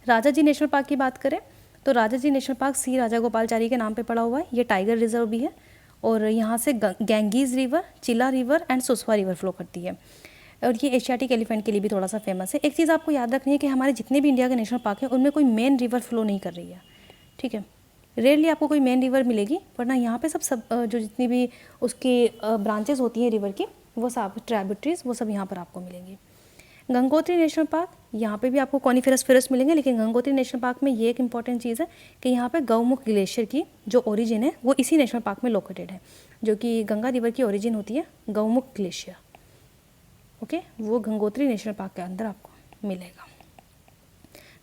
राजाजी नेशनल पार्क की बात करें तो राजाजी नेशनल पार्क सी राजा गोपालचारी के नाम पे पड़ा हुआ है। ये टाइगर रिजर्व भी है, और यहाँ से Genghis river, chilla river and Suswa river flow करती है। और ये एशियाटिक एलिफेंट के लिए भी थोड़ा सा फेमस है। एक चीज़ आपको याद रखनी है कि हमारे जितने भी इंडिया के नेशनल पार्क हैं उनमें कोई मेन रिवर फ्लो नहीं कर रही है, ठीक है। रेयरली आपको कोई मेन रिवर मिलेगी, वरना यहाँ पे सब जो जितनी भी उसकी ब्रांचेस होती हैं रिवर की, वो सब ट्राइब्यूटरीज, वो सब यहाँ पर आपको मिलेंगी। गंगोत्री नेशनल पार्क, यहाँ पे भी आपको कॉनीफेरस फॉरेस्ट मिलेंगे, लेकिन गंगोत्री नेशनल पार्क में ये एक इंपॉर्टेंट चीज़ है कि यहाँ पे गौमुख ग्लेशियर की जो ओरिजिन है वो इसी नेशनल पार्क में लोकेटेड है, जो कि गंगा रिवर की ओरिजिन होती है गौमुख ग्लेशियर, ओके, वो गंगोत्री नेशनल पार्क के अंदर आपको मिलेगा।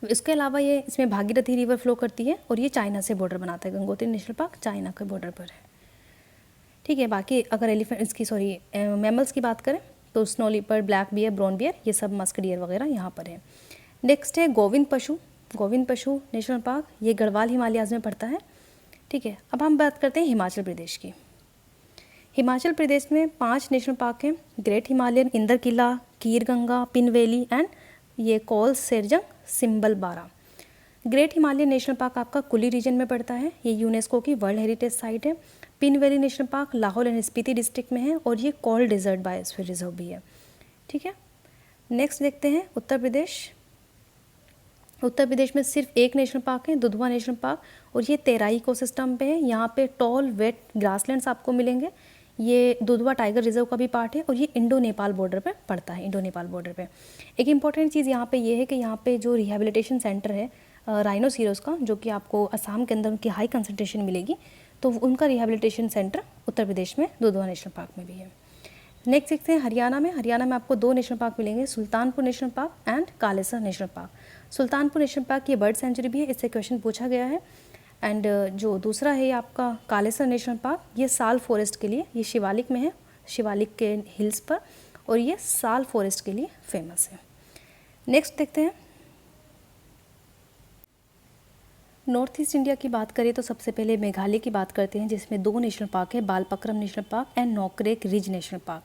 इसके अलावा ये इसमें भागीरथी रिवर फ्लो करती है, और ये चाइना से बॉर्डर बनाता है। गंगोत्री नेशनल पार्क चाइना के बॉर्डर पर है, ठीक है। बाकी अगर मैमल्स की बात करें तो snow leopard, black bear, brown bear, ये सब मस्क डियर वगैरह यहाँ पर है। नेक्स्ट है गोविंद पशु। गोविंद पशु नेशनल पार्क, ये गढ़वाल हिमालयाज में पड़ता है, ठीक है। अब हम बात करते हैं हिमाचल प्रदेश की। हिमाचल प्रदेश में 5 नेशनल पार्क हैं, great Himalayan, Inder Kila, Khirganga, Pin valley and ये कोल सेरजंग, Simbalbara. Great Himalayan national park आपका कुली रीजन में पड़ता है, ये यूनेस्को की वर्ल्ड हेरिटेज साइट है। Pin valley national park Lahaul and Spiti district में है, और ये कोल डेजर्ट बायोस्फीयर रिजर्व भी है, ठीक है। नेक्स्ट देखते हैं उत्तर प्रदेश। उत्तर प्रदेश में सिर्फ एक नेशनल पार्क है, दुधवा नेशनल पार्क, और ये तेराई इकोसिस्टम पे है। यहाँ पे टॉल वेट ग्रासलैंड्स आपको मिलेंगे। ये दुधवा टाइगर रिजर्व का भी पार्ट है, और ये इंडो नेपाल बॉर्डर पे पड़ता है, इंडो नेपाल बॉर्डर पे। एक इंपॉर्टेंट चीज़ यहाँ पे ये है कि यहाँ पे जो रिहेबिलिटेशन सेंटर है राइनोसीरोस का, जो कि आपको असम के अंदर उनकी हाई कंसंट्रेशन मिलेगी, तो उनका रिहेबिलिटेशन सेंटर उत्तर प्रदेश में दुधवा नेशनल पार्क में भी है। नेक्स्ट देखते हैं हरियाणा में। हरियाणा में आपको 2 नेशनल पार्क मिलेंगे, Sultanpur national park and Kalesar national park. Sultanpur national park ये बर्ड सेंचुरी भी है, इससे क्वेश्चन पूछा गया है। एंड जो दूसरा है आपका कालेसर नेशनल पार्क, ये साल फॉरेस्ट के लिए, ये शिवालिक में है, शिवालिक के हिल्स पर, और ये साल फॉरेस्ट के लिए फेमस है। नेक्स्ट देखते हैं, नॉर्थ ईस्ट इंडिया की बात करें तो सबसे पहले मेघालय की बात करते हैं, जिसमें 2 नेशनल पार्क है, Balphakram national park and Nokrek ridge national park.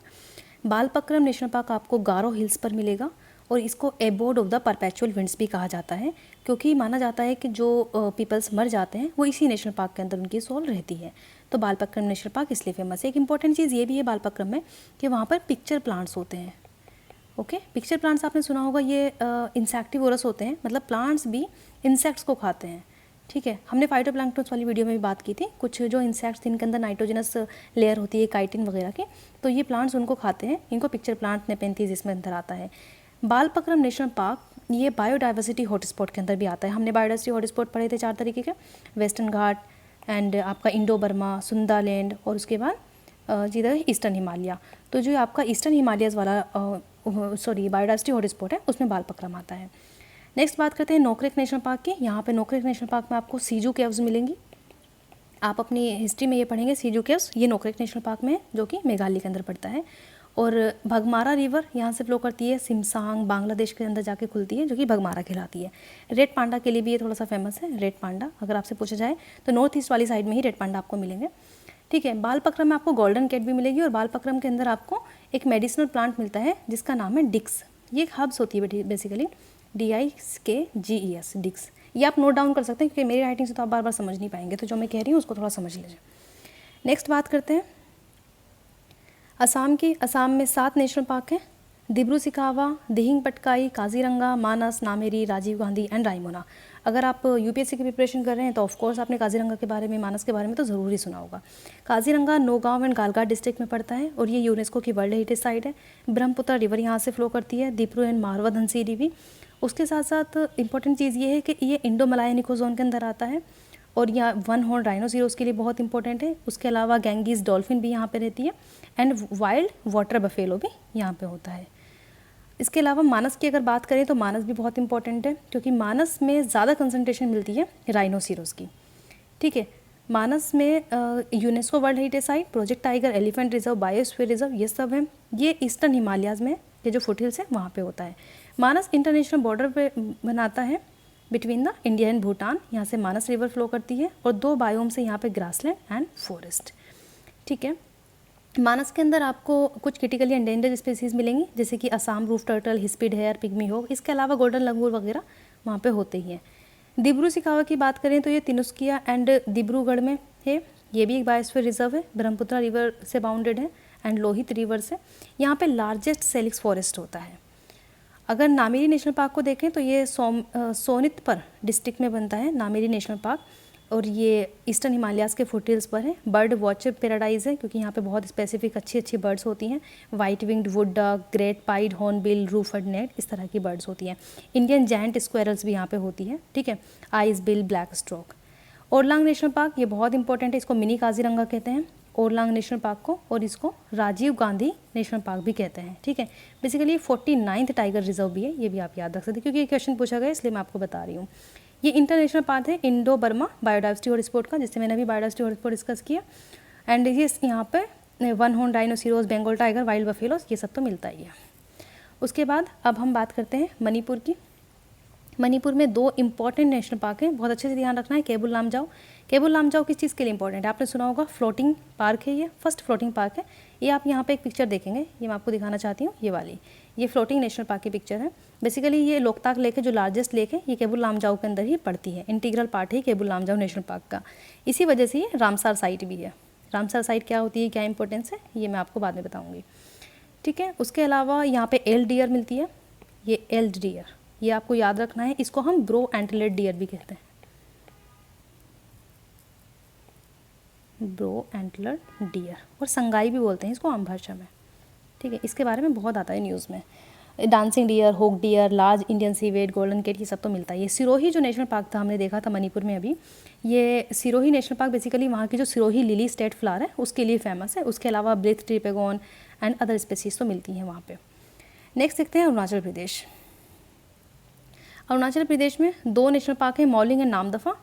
Balphakram national park आपको गारो हिल्स पर मिलेगा और इसको abode of the perpetual winds भी कहा जाता है, क्योंकि माना जाता है कि जो पीपल्स मर जाते हैं वो इसी नेशनल पार्क के अंदर उनकी सोल रहती है। तो बालपक्रम नेशनल पार्क इसलिए फेमस है। एक इंपॉर्टेंट चीज़ ये भी है बालपक्रम में कि वहाँ पर पिक्चर प्लांट्स होते हैं। ओके, पिक्चर प्लांट्स आपने सुना होगा, ये इंसेक्टिवोरस होते हैं, मतलब प्लांट्स भी इंसेक्ट्स को खाते हैं। ठीक है, हमने फाइटोप्लैंक्टन्स वाली वीडियो में भी बात की थी, कुछ जो इंसेक्ट्स जिनके अंदर नाइट्रोजनस लेयर होती है काइटिन वगैरह की, तो ये प्लांट्स उनको खाते हैं, इनको पिक्चर प्लांट नेपेंथीज इसमें अंदर आता है। बालपक्रम नेशनल पार्क ये बायोडाइवर्सिटी हॉटस्पॉट के अंदर भी आता है। हमने बायोडाइवर्सिटी हॉटस्पॉट पढ़े थे 4 तरीके के, वेस्टर्न घाट एंड आपका इंडो बर्मा, सुंदालैंड, और उसके बाद जिधर ईस्टर्न हिमालय। तो जो आपका ईस्टर्न हिमालयस वाला बायोडाइवर्सिटी हॉटस्पॉट है उसमें बालपक्रम आता है। नेक्स्ट बात करते हैं नोकरेक नेशनल पार्क की। यहाँ पे नोकरेक नेशनल पार्क में आपको सीजू केव्स मिलेंगी। आप अपनी हिस्ट्री में ये पढ़ेंगे सीजू केव्स, ये नोकरेक नेशनल पार्क में है, जो कि मेघालय के अंदर पड़ता है। और भगमारा रिवर यहाँ से फ्लो करती है, सिमसांग बांग्लादेश के अंदर जाके खुलती है, जो कि भगमारा कहलाती है। रेड पांडा के लिए भी ये थोड़ा सा फेमस है। रेड पांडा अगर आपसे पूछा जाए तो नॉर्थ ईस्ट वाली साइड में ही रेड पांडा आपको मिलेंगे। ठीक है, बालपक्रम में आपको गोल्डन कैट भी मिलेगी, और बालपक्रम के अंदर आपको एक मेडिसिनल प्लांट मिलता है जिसका नाम है डिक्स। ये एक हर्ब्स होती है बेसिकली, DIKGES, डिक्स। ये आप नोट डाउन कर सकते हैं, क्योंकि मेरी राइटिंग से तो आप बार बार समझ नहीं पाएंगे, तो जो मैं कह रही हूँ उसको थोड़ा समझ लीजिए। नेक्स्ट बात करते हैं असम की। असम में 7 नेशनल पार्क हैं, दिब्रू सिखावा, दिहिंग पटकाई, काजीरंगा, मानस, नामेरी, राजीव गांधी एंड रायमोना। अगर आप UPSC की प्रिपरेशन कर रहे हैं तो ऑफकोर्स आपने काजीरंगा के बारे में, मानस के बारे में तो ज़रूर ही सुना होगा। काजीरंगा नौगांव एंड गालघाट डिस्ट्रिक्ट में पड़ता है, और ये यूनेस्को की वर्ल्ड हेरिटेज साइट है। ब्रह्मपुत्र रिवर यहाँ से फ्लो करती है, दिब्रू एंड मारवा धनसिरी भी। उसके साथ साथ इंपॉर्टेंट चीज़ ये है कि ये इंडो मलायन इकोजोन के अंदर आता है, और यहाँ 1 हॉर्न राइनोसिरोस के लिए बहुत इंपॉर्टेंट है। उसके अलावा गैंगीज डॉल्फिन भी यहाँ पे रहती है, एंड वाइल्ड वाटर बफेलो भी यहाँ पे होता है। इसके अलावा मानस की अगर बात करें तो मानस भी बहुत इंपॉर्टेंट है, क्योंकि मानस में ज़्यादा कंसंट्रेशन मिलती है राइनोसिरोस की। ठीक है, मानस में UNESCO world heritage site, project tiger, elephant reserve, biosphere reserve, ये सब है। ये ईस्टर्न हिमालयाज़ में ये जो फुटहिल्स है वहाँ पे होता है। मानस इंटरनेशनल बॉर्डर पे बनाता है between the India and Bhutan. यहाँ से मानस रिवर फ्लो करती है, और 2 बायोम से यहाँ पे ग्रासलैंड एंड फॉरेस्ट। ठीक है, मानस के अंदर आपको कुछ क्रिटिकली एंडेंजर्ड स्पीसीज मिलेंगी, जैसे कि Assam roof turtle, hispid hare, pygmy hog. इसके अलावा गोल्डन लंगूर वगैरह वहाँ पे होते ही हैं। दिब्रू सिखावा की बात करें तो ये तिनुस्किया एंड डिब्रूगढ़ में है। ये भी एक बायोस्फीयर रिजर्व है, ब्रह्मपुत्र रिवर से बाउंडेड है एंड लोहित रिवर से। यहाँ पे लार्जेस्ट सेलिक्स फॉरेस्ट होता है। अगर नामेरी नेशनल पार्क को देखें तो ये सोनितपुर डिस्ट्रिक्ट में बनता है नामेरी नेशनल पार्क, और ये ईस्टर्न हिमालयाज़ के फुटहिल्स पर है। बर्ड वॉचर पैराडाइज है, क्योंकि यहाँ पे बहुत स्पेसिफिक अच्छी बर्ड्स होती हैं। White winged wood duck, great pied hornbill, rufous necked, इस तरह की बर्ड्स होती हैं। इंडियन जायंट स्क्वेरल्स भी यहाँ पे होती है। ठीक है, ibisbill, black stork. Orang national park ये बहुत इंपॉर्टेंट है, इसको मिनी काजीरंगा कहते हैं, ओरलांग नेशनल पार्क को, और इसको राजीव गांधी नेशनल पार्क भी कहते हैं। ठीक है, बेसिकली 49th टाइगर रिजर्व भी है, ये भी आप याद रख सकते हैं, क्योंकि ये क्वेश्चन पूछा गया इसलिए मैं आपको बता रही हूँ। ये इंटरनेशनल पार्क है इंडो बर्मा बायोडाइवर्सिटी हॉटस्पॉट का, जिससे मैंने अभी बायोडाइवर्सिटी हॉटस्पॉट डिस्कस किया। एंड ये यहाँ पे 1 horn rhinoceros, Bengal tiger, wild buffaloes, ये सब तो मिलता ही है। उसके बाद अब हम बात करते हैं मणिपुर की। मणिपुर में 2 इंपॉर्टेंट नेशनल पार्क हैं, बहुत अच्छे से ध्यान रखना है। केबुल लामजाओ, केबुल लामजाओ किस चीज़ के लिए इंपॉर्टेंट है आपने सुना होगा, फ्लोटिंग पार्क है। ये फर्स्ट फ्लोटिंग पार्क है। ये आप यहाँ पे एक पिक्चर देखेंगे, ये मैं आपको दिखाना चाहती हूँ, ये वाली, ये फ्लोटिंग नेशनल पार्क की पिक्चर है। बेसिकली ये लोकताक लेक है, जो लार्जेस्ट लेक है, ये केबुल लामजाओ के अंदर ही पड़ती है। इंटीग्रल पार्ट है केबुल लामजाओ नेशनल पार्क का। इसी वजह से ये रामसार साइट भी है। रामसार साइट क्या होती है, क्या इंपॉर्टेंस है, ये मैं आपको बाद में बताऊँगी। ठीक है, उसके अलावा यहाँ पे एल्ड डियर मिलती है। ये एल्ड डियर, ये आपको याद रखना है, इसको हम ब्रो एंटलेट डियर भी कहते हैं, ब्रो एंटलर डियर, और संगाई भी बोलते हैं इसको आम भाषा में। ठीक है, इसके बारे में बहुत आता है न्यूज़ में। Dancing deer, hog deer, large Indian civet, golden cat, ये सब तो मिलता है। ये सिरोही जो नेशनल पार्क था हमने देखा था मणिपुर में अभी, ये सिरोही नेशनल पार्क बेसिकली वहाँ की जो सिरोही लिली स्टेट फ्लावर है उसके लिए फेमस है। उसके अलावा ब्रेथ ट्रिपेगोन एंड अदर स्पेसीज तो मिलती हैं वहाँ पे। नेक्स्ट देखते हैं अरुणाचल प्रदेश। अरुणाचल प्रदेश में 2 नेशनल पार्क हैं, मौलिंग एंड नामदफा।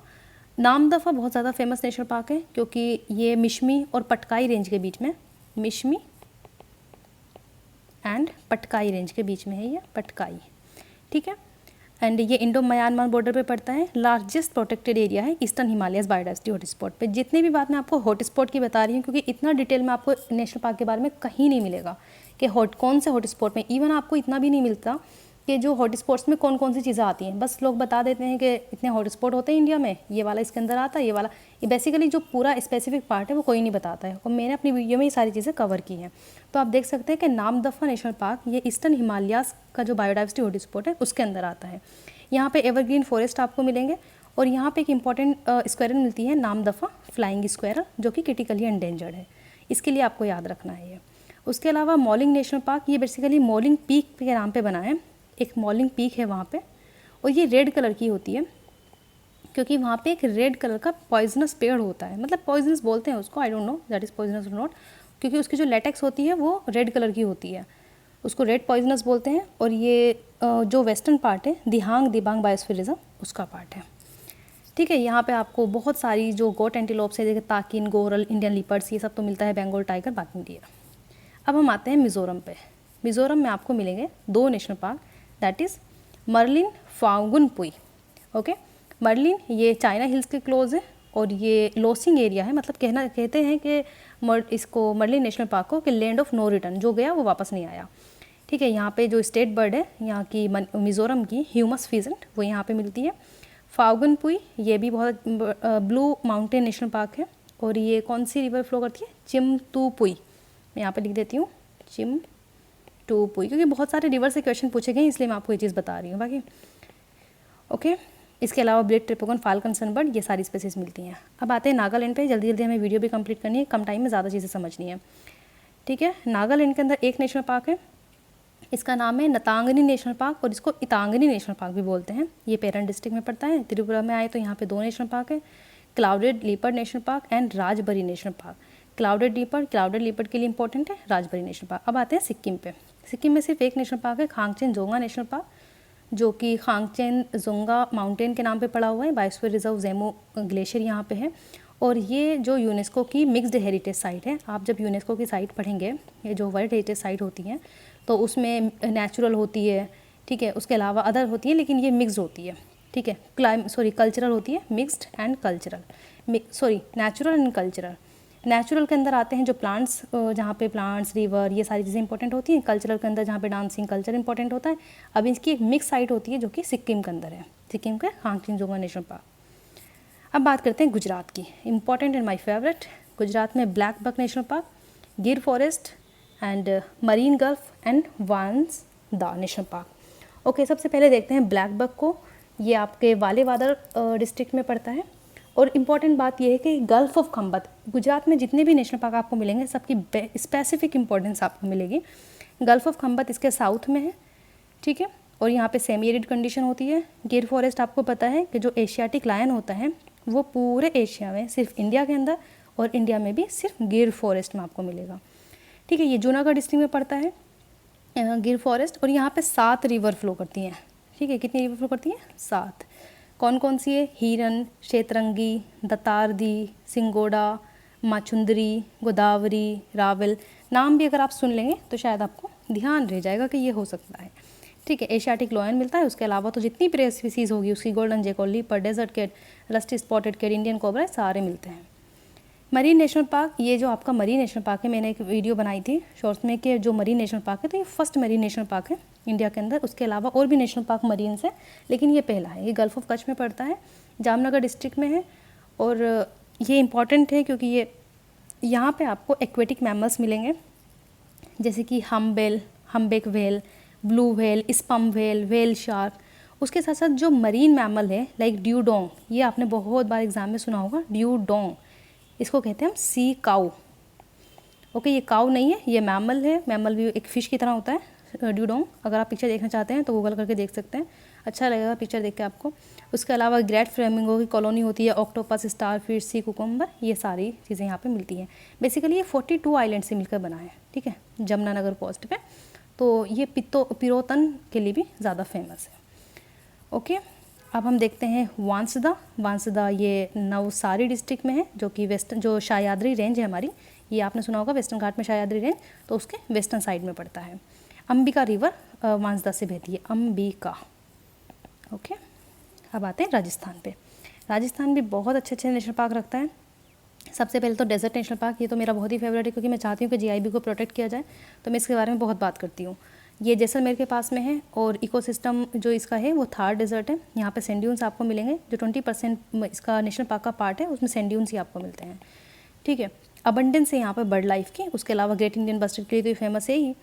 नामदफा बहुत ज़्यादा फेमस नेशनल पार्क है क्योंकि ये मिशमी और पटकाई रेंज के बीच में, मिशमी एंड पटकाई रेंज के बीच में है ये, पटकाई, ठीक है। एंड ये इंडो म्यांमार बॉर्डर पे पड़ता है। लार्जेस्ट प्रोटेक्टेड एरिया है ईस्टर्न हिमालयस बायोडाइवर्सिटी हॉटस्पॉट पे। जितने भी बात मैं आपको हॉटस्पॉट की बता रही हूँ, क्योंकि इतना डिटेल में आपको नेशनल पार्क के बारे में कहीं नहीं मिलेगा कि कौन से हॉटस्पॉट में, इवन आपको इतना भी नहीं मिलता कि जो हॉटस्पॉट्स में कौन कौन सी चीज़ें आती हैं। बस लोग बता देते हैं कि इतने हॉटस्पॉट होते हैं इंडिया में, ये वाला इसके अंदर आता है, ये वाला, ये बेसिकली जो पूरा स्पेसिफिक पार्ट है वो कोई नहीं बताता है, और मैंने अपनी वीडियो में ये सारी चीज़ें कवर की हैं। तो आप देख सकते हैं कि नामदफा नेशनल पार्क ये ईस्टर्न हिमालयास का जो बायोडाइवर्सिटी हॉटस्पॉट है उसके अंदर आता है। यहाँ पे एवरग्रीन फॉरेस्ट आपको मिलेंगे, और यहाँ पे एक इंपॉर्टेंट स्क्वायरल मिलती है, नामदफा फ्लाइंग स्क्वायरल, जो कि क्रिटिकली एंडेंजर्ड है, इसके लिए आपको याद रखना है ये। उसके अलावा मौलिंग नेशनल पार्क, ये बेसिकली मौलिंग पीक के नाम पे बना है। एक मौलिंग पीक है वहाँ पे, और ये रेड कलर की होती है क्योंकि वहाँ पे एक रेड कलर का पॉइजनस पेड़ होता है, मतलब पॉइजनस बोलते हैं उसको, I don't know that is poisonous और नॉट, क्योंकि उसकी जो लेटेक्स होती है वो रेड कलर की होती है, उसको रेड पॉइजनस बोलते हैं। और ये जो वेस्टर्न पार्ट है दिहांग दिबांग बायोस्फीयर रिजर्व उसका पार्ट है, ठीक है। यहाँ पे आपको बहुत सारी जो गोट एंटीलोप्स है, जैसे ताकिन, गोरल, इंडियन लिपर्ड्स, ये सब तो मिलता है, बंगाल टाइगर, बाकी डियर। अब हम आते हैं मिज़ोरम पे। मिज़ोरम में आपको मिलेंगे 2 national park, that is Murlen Phawngpui. Okay, Murlen ये चाइना हिल्स के क्लोज है, और ये लोसिंग एरिया है, मतलब कहते हैं कि इसको मर्लिन नेशनल पार्क को कि लैंड ऑफ नो रिटर्न, जो गया वो वापस नहीं आया, ठीक है। यहाँ पे जो स्टेट बर्ड है यहाँ की मिज़ोरम की, ह्यूमस फीजेंट, वो यहाँ पे मिलती है। फाउगुनपुई ये भी बहुत ब्लू माउंटेन नेशनल पार्क है, और ये कौन सी रिवर फ्लो करती है, चिमतुपुई, मैं यहाँ पे लिख देती हूँ चिमतुपुई, क्योंकि बहुत सारे रिवर से क्वेश्चन पूछे गए इसलिए मैं आपको ये चीज़ बता रही हूँ बाकी। ओके, इसके अलावा ब्लेड ट्रिपोगन, फाल्कन सनबर्ड, ये सारी स्पेसीज मिलती हैं। अब आते हैं नागालैंड पे, जल्दी जल्दी हमें वीडियो भी कंप्लीट करनी है, कम टाइम में ज़्यादा चीज़ें समझनी है, ठीक है। नागालैंड के अंदर एक नेशनल पार्क है, इसका नाम है नतांगनी नेशनल पार्क, और इसको इतांगनी नेशनल पार्क भी बोलते हैं। ये पेरेंट डिस्ट्रिक्ट में पड़ता है। त्रिपुरा में आए तो यहाँ पे 2 नेशनल पार्क है, clouded leopard national park and Rajbari national park. Clouded leopard के लिए इंपॉर्टेंट है, राजबरी नेशनल पार्क। अब आते हैं सिक्किम पे। सिक्किम में सिर्फ एक नेशनल पार्क है, खांगचेनजोंगा नेशनल पार्क, जो कि खांगचेनजोंगा माउंटेन के नाम पे पड़ा हुआ है। बायोस्फीयर रिजर्व जेमो ग्लेशियर यहाँ पे है, और ये जो यूनेस्को की मिक्स्ड हेरिटेज साइट है। आप जब यूनेस्को की साइट पढ़ेंगे, ये जो वर्ल्ड हेरिटेज साइट होती हैं, तो उसमें नेचुरल होती है, ठीक है, उसके अलावा अदर होती है, लेकिन ये मिक्स्ड होती है, ठीक है। कल्चरल होती है, mixed and cultural, natural and cultural. Natural के अंदर आते हैं जो प्लांट्स, जहाँ पे प्लांट्स, रिवर, ये सारी चीज़ें इंपॉर्टेंट होती हैं। कल्चरल के अंदर जहाँ पे डांसिंग कल्चर इंपॉर्टेंट होता है। अब इसकी एक मिक्स साइट होती है जो कि सिक्किम के अंदर है, सिक्किम के खांगचेनजोंगा नेशनल पार्क। अब बात करते हैं गुजरात की, important and my favourite. Gujarat में ब्लैक बक नेशनल पार्क, गिर forest and marine gulf and वांस दा नेशनल पार्क। ओके, सबसे पहले देखते हैं ब्लैक बक को। ये आपके वालेवादर डिस्ट्रिक्ट में पड़ता है, और इम्पॉर्टेंट बात यह है कि गल्फ ऑफ खम्बत, गुजरात में जितने भी नेशनल पार्क आपको मिलेंगे सबकी स्पेसिफिक इंपॉर्टेंस आपको मिलेगी। गल्फ ऑफ खम्बत इसके साउथ में है, ठीक है, और यहाँ पे सेमी एरिड कंडीशन होती है। गिर फॉरेस्ट आपको पता है कि जो एशियाटिक लायन होता है वो पूरे एशिया में, सिर्फ इंडिया के अंदर और इंडिया में भी सिर्फ गिर फॉरेस्ट में आपको मिलेगा, ठीक है। ये जूनागढ़ डिस्ट्रिक्ट में पड़ता है गिर फॉरेस्ट, और यहाँ पे 7 रिवर फ्लो करती हैं, ठीक है। कितनी रिवर फ्लो करती हैं? 7। कौन कौन सी है? हिरन, शेतरंगी, दतारदी, सिंगोड़ा, माचुंदरी, गोदावरी, रावल। नाम भी अगर आप सुन लेंगे तो शायद आपको ध्यान रह जाएगा कि ये हो सकता है, ठीक है। एशियाटिक लॉयन मिलता है, उसके अलावा तो जितनी प्रे स्पीसीज़ होगी उसकी, golden jackal, leopard, desert cat, rusty spotted cat, Indian cobra, सारे मिलते हैं। मरीन नेशनल पार्क, ये जो आपका मरीन नेशनल पार्क है, मैंने एक वीडियो बनाई थी शॉर्ट्स में कि जो मरीन नेशनल पार्क है, तो ये फर्स्ट मरीन नेशनल पार्क है इंडिया के अंदर। उसके अलावा और भी नेशनल पार्क मरीन है, लेकिन ये पहला है। ये गल्फ ऑफ कच्छ में पड़ता है, जामनगर डिस्ट्रिक्ट में है, और ये इंपॉर्टेंट है क्योंकि ये यहाँ पे आपको एक्वेटिक मैमल्स मिलेंगे, जैसे कि humpback whale, blue whale, sperm whale, whale shark. उसके साथ साथ जो मरीन मैमल है लाइक ड्यूडोंग, ये आपने बहुत बार एग्जाम में सुना होगा, ड्यूडोंग, इसको कहते हैं हम सी काऊ। ओके, ये काऊ नहीं है, ये मैमल है। मैमल भी एक फ़िश की तरह होता है ड्यूडोंग। अगर आप पिक्चर देखना चाहते हैं तो गूगल करके देख सकते हैं, अच्छा लगेगा पिक्चर देख के आपको। उसके अलावा ग्रेट फ्लेमिंगो की कॉलोनी होती है, octopus, star fish, sea cucumber, ये सारी चीज़ें यहाँ पे मिलती हैं। बेसिकली ये 42 आइलैंड से मिलकर बना है, ठीक है, जमुनानगर कोस्ट पे। तो ये पिरोतन के लिए भी ज़्यादा फेमस है। ओके, अब हम देखते हैं वांसदा। वांसदा ये नवसारी डिस्ट्रिक्ट में है, जो कि वेस्टर्न, जो सह्याद्री रेंज है हमारी, ये आपने सुना होगा वेस्टर्न घाट में सह्याद्री रेंज, तो उसके वेस्टर्न साइड में पड़ता है। अंबिका रिवर वांसदा से बहती है, अंबिका। ओके, अब आते हैं राजस्थान पे। राजस्थान भी बहुत अच्छे अच्छे नेशनल पार्क रखता है। सबसे पहले तो डेजर्ट नेशनल पार्क, ये तो मेरा बहुत ही फेवरेट है, क्योंकि मैं चाहती हूँ कि जीआईबी को प्रोटेक्ट किया जाए, तो मैं इसके बारे में बहुत बात करती हूँ। ये जैसलमेर के पास में है, और इकोसिस्टम जो इसका है वो थार डेजर्ट है। यहाँ पे सैंड ड्यून्स आपको मिलेंगे, जो 20% इसका नेशनल पार्क का पार्ट है उसमें सैंड ड्यून्स ही आपको मिलते हैं। ठीक है, अबंडेंस है यहाँ पे बर्ड लाइफ की। उसके अलावा ग्रेट इंडियन बस्टर्ड के लिए तो ये फेमस है ही।